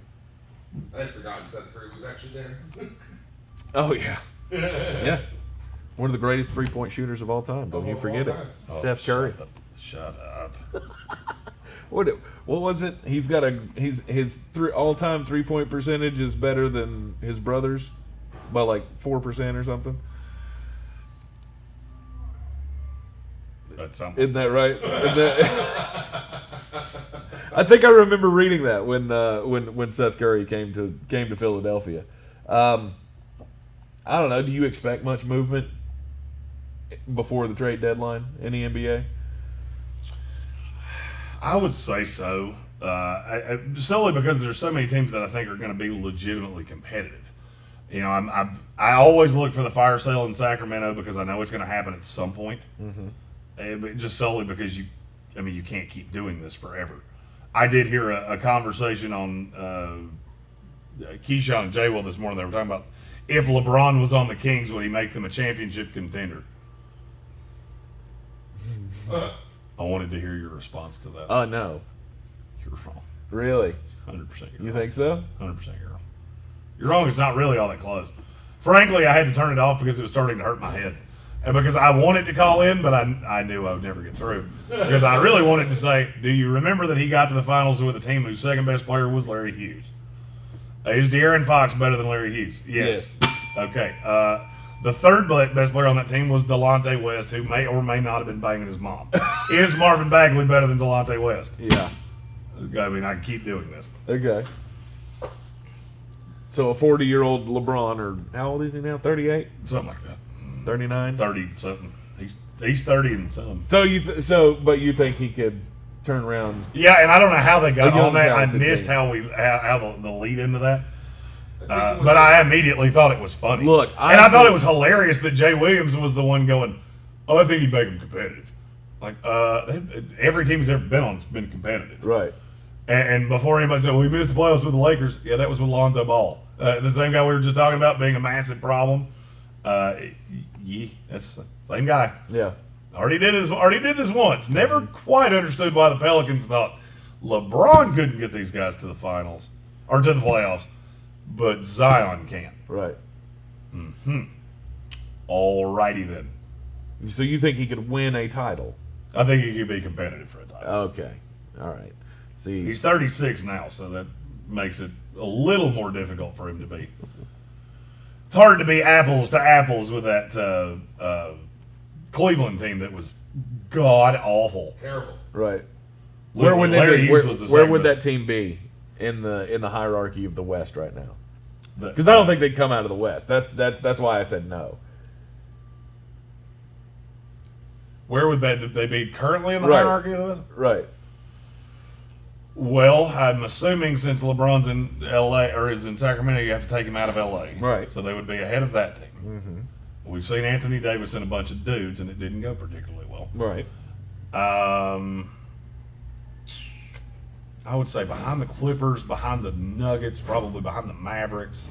Speaker 4: I had forgotten Seth Curry was actually there.
Speaker 2: Oh, yeah. Yeah. One of the greatest three-point shooters of all time. Don't you forget it. Seth Curry.
Speaker 3: Shut up.
Speaker 2: What was it? He's got his all-time three-point percentage is better than his brother's by like 4% or something.
Speaker 3: That's something.
Speaker 2: Isn't that right? I think I remember reading that when Seth Curry came to Philadelphia. I don't know. Do you expect much movement before the trade deadline in the NBA?
Speaker 3: I would say so. Solely because there's so many teams that I think are going to be legitimately competitive. I always look for the fire sale in Sacramento because I know it's going to happen at some point. Mm-hmm. Just solely because you can't keep doing this forever. I did hear a conversation on Keyshawn and J-Will this morning. They were talking about if LeBron was on the Kings, would he make them a championship contender? I wanted to hear your response to that.
Speaker 2: No.
Speaker 3: You're wrong.
Speaker 2: Really?
Speaker 3: 100% you're wrong.
Speaker 2: You think so?
Speaker 3: 100% you're wrong. You're wrong. It's not really all that close. Frankly, I had to turn it off because it was starting to hurt my head. And because I wanted to call in, but I knew I would never get through. Because I really wanted to say, do you remember that he got to the finals with a team whose second best player was Larry Hughes? Is De'Aaron Fox better than Larry Hughes? Yes. Okay. The third best player on that team was Delonte West, who may or may not have been banging his mom. Is Marvin Bagley better than Delonte West?
Speaker 2: Yeah.
Speaker 3: I mean, I can keep doing this.
Speaker 2: Okay. So a 40-year-old LeBron, or how old is he now? 38?
Speaker 3: Something like that.
Speaker 2: 39?
Speaker 3: 30-something. He's 30 and some.
Speaker 2: So but you think he could turn around?
Speaker 3: Yeah, and I don't know how they got on that. I missed
Speaker 2: team.
Speaker 3: how the lead into that. But I immediately thought it was funny.
Speaker 2: Look,
Speaker 3: I thought it was hilarious that Jay Williams was the one going, "Oh, I think he'd make him competitive." Like, every team he's ever been on has been competitive,
Speaker 2: right?
Speaker 3: And before anybody said, "Well, we missed the playoffs with the Lakers," yeah, that was with Lonzo Ball, the same guy we were just talking about being a massive problem. That's the same guy.
Speaker 2: Yeah,
Speaker 3: already did this once. Never quite understood why the Pelicans thought LeBron couldn't get these guys to the finals or to the playoffs. But Zion can.
Speaker 2: Right.
Speaker 3: Mm-hmm. All righty then.
Speaker 2: So you think he could win a title?
Speaker 3: I think he could be competitive for a title.
Speaker 2: Okay. All right. See,
Speaker 3: He's 36 now, so that makes it a little more difficult for him to be. It's hard to be apples to apples with that Cleveland team that was god awful.
Speaker 4: Terrible.
Speaker 2: right. Where would
Speaker 3: Larry
Speaker 2: they be?
Speaker 3: Hughes was the
Speaker 2: Where
Speaker 3: second
Speaker 2: would
Speaker 3: best.
Speaker 2: that team be in the hierarchy of the West right now?
Speaker 3: The-
Speaker 2: Because I don't think they'd come out of the West. That's why I said no.
Speaker 3: Where would they be currently in the
Speaker 2: Right.
Speaker 3: hierarchy of the West?
Speaker 2: Right.
Speaker 3: Well, I'm assuming since LeBron's in LA or is in Sacramento, you have to take him out of LA.
Speaker 2: Right.
Speaker 3: So they would be ahead of that team. Mm-hmm. We've seen Anthony Davis and a bunch of dudes, and it didn't go particularly well.
Speaker 2: Right.
Speaker 3: I would say behind the Clippers, behind the Nuggets, probably behind the Mavericks.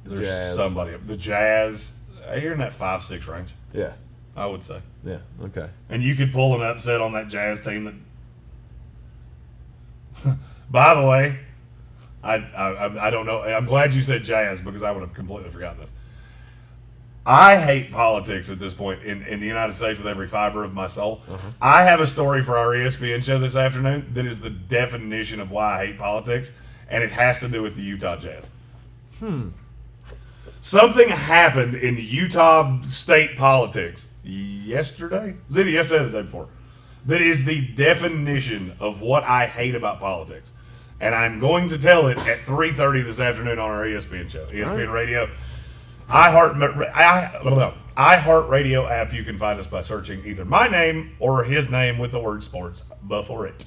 Speaker 3: There's
Speaker 2: Jazz.
Speaker 3: somebody. The Jazz. You're in that 5-6 range,
Speaker 2: Yeah.
Speaker 3: I would say.
Speaker 2: Yeah. Okay.
Speaker 3: And you could pull an upset on that Jazz team that. By the way, I don't know. I'm glad you said Jazz because I would have completely forgotten this. I hate politics at this point in the United States with every fiber of my soul. I have a story for our ESPN show this afternoon that is the definition of why I hate politics, and it has to do with the Utah Jazz. Something happened in Utah state politics yesterday. It was either yesterday or the day before. That is the definition of what I hate about politics. And I'm going to tell it at 3:30 this afternoon on our ESPN show, ESPN Radio. iHeartRadio app, you can find us by searching either my name or his name with the word sports before it.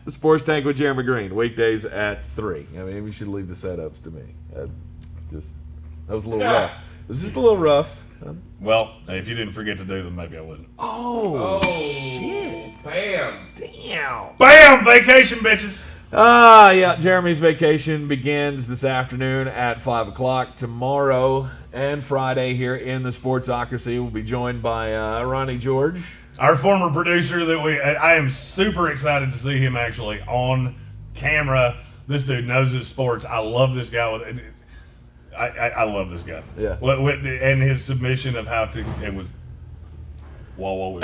Speaker 2: The Sports Tank with Jeremy Greene, weekdays at 3. I mean, you should leave the setups to me. That was a little rough. It was just a little rough.
Speaker 3: Well, if you didn't forget to do them, maybe I wouldn't.
Speaker 2: Oh,
Speaker 4: shit. Bam.
Speaker 2: damn.
Speaker 3: Bam! Vacation, bitches!
Speaker 2: Yeah, Jeremy's vacation begins this afternoon at 5 o'clock. Tomorrow and Friday here in the Sportsocracy, we'll be joined by Ronnie George.
Speaker 3: Our former producer that I am super excited to see him actually on camera. This dude knows his sports. I love this guy. I love this guy.
Speaker 2: Yeah.
Speaker 3: And his submission of how to, it was, whoa.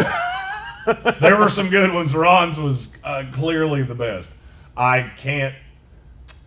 Speaker 3: There were some good ones. Ron's was clearly the best. I can't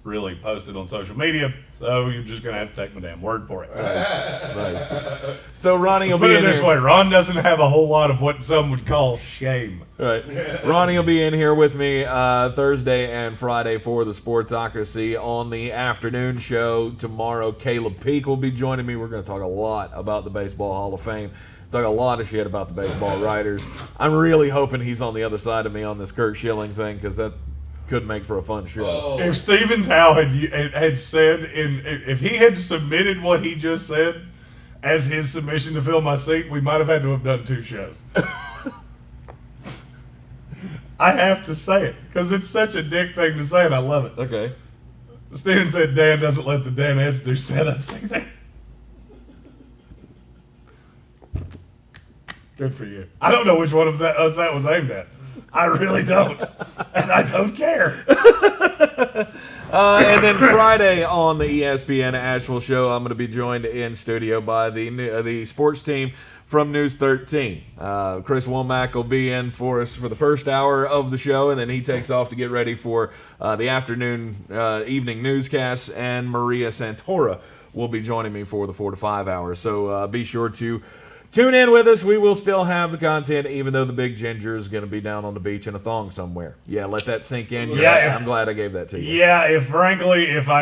Speaker 3: really post it on social media, so you're just going to have to take my damn word for it.
Speaker 2: Nice. So Ronnie will
Speaker 3: Let's
Speaker 2: be
Speaker 3: put
Speaker 2: in
Speaker 3: it this
Speaker 2: here.
Speaker 3: way, Ron doesn't have a whole lot of what some would call shame.
Speaker 2: Right. Ronnie will be in here with me Thursday and Friday for the Sportsocracy. On the afternoon show tomorrow, Caleb Peak will be joining me. We're going to talk a lot about the Baseball Hall of Fame. Talk a lot of shit about the baseball writers. I'm really hoping he's on the other side of me on this Kurt Schilling thing because that could make for a fun show.
Speaker 3: If Stephen Tao had said, if he had submitted what he just said as his submission to fill my seat, we might have had to have done 2 shows. I have to say it because it's such a dick thing to say, and I love it.
Speaker 2: Okay.
Speaker 3: Steven said Dan doesn't let the Danettes do setups either. Good for you. I don't know which one of us that was aimed at. I really don't. And I don't care.
Speaker 2: And then Friday on the ESPN Asheville show, I'm going to be joined in studio by the sports team from News 13. Chris Womack will be in for us for the first hour of the show, and then he takes off to get ready for the afternoon, evening newscasts, and Maria Santora will be joining me for the 4 to 5 hours. So be sure to tune in with us. We will still have the content, even though the big ginger is going to be down on the beach in a thong somewhere. Yeah, let that sink in.
Speaker 3: Yeah,
Speaker 2: I'm glad I gave that to you.
Speaker 3: Yeah, if I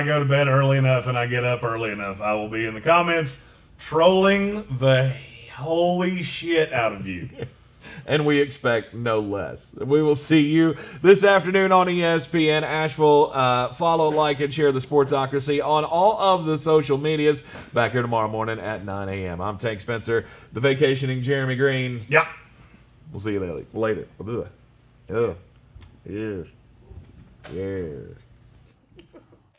Speaker 3: go to bed early enough and I get up early enough, I will be in the comments trolling the holy shit out of you.
Speaker 2: And we expect no less. We will see you this afternoon on ESPN Asheville. Follow, like, and share the Sportsocracy on all of the social medias. Back here tomorrow morning at 9 a.m. I'm Tank Spencer, the vacationing Jeremy Greene.
Speaker 3: Yeah.
Speaker 2: We'll see you later. Yeah.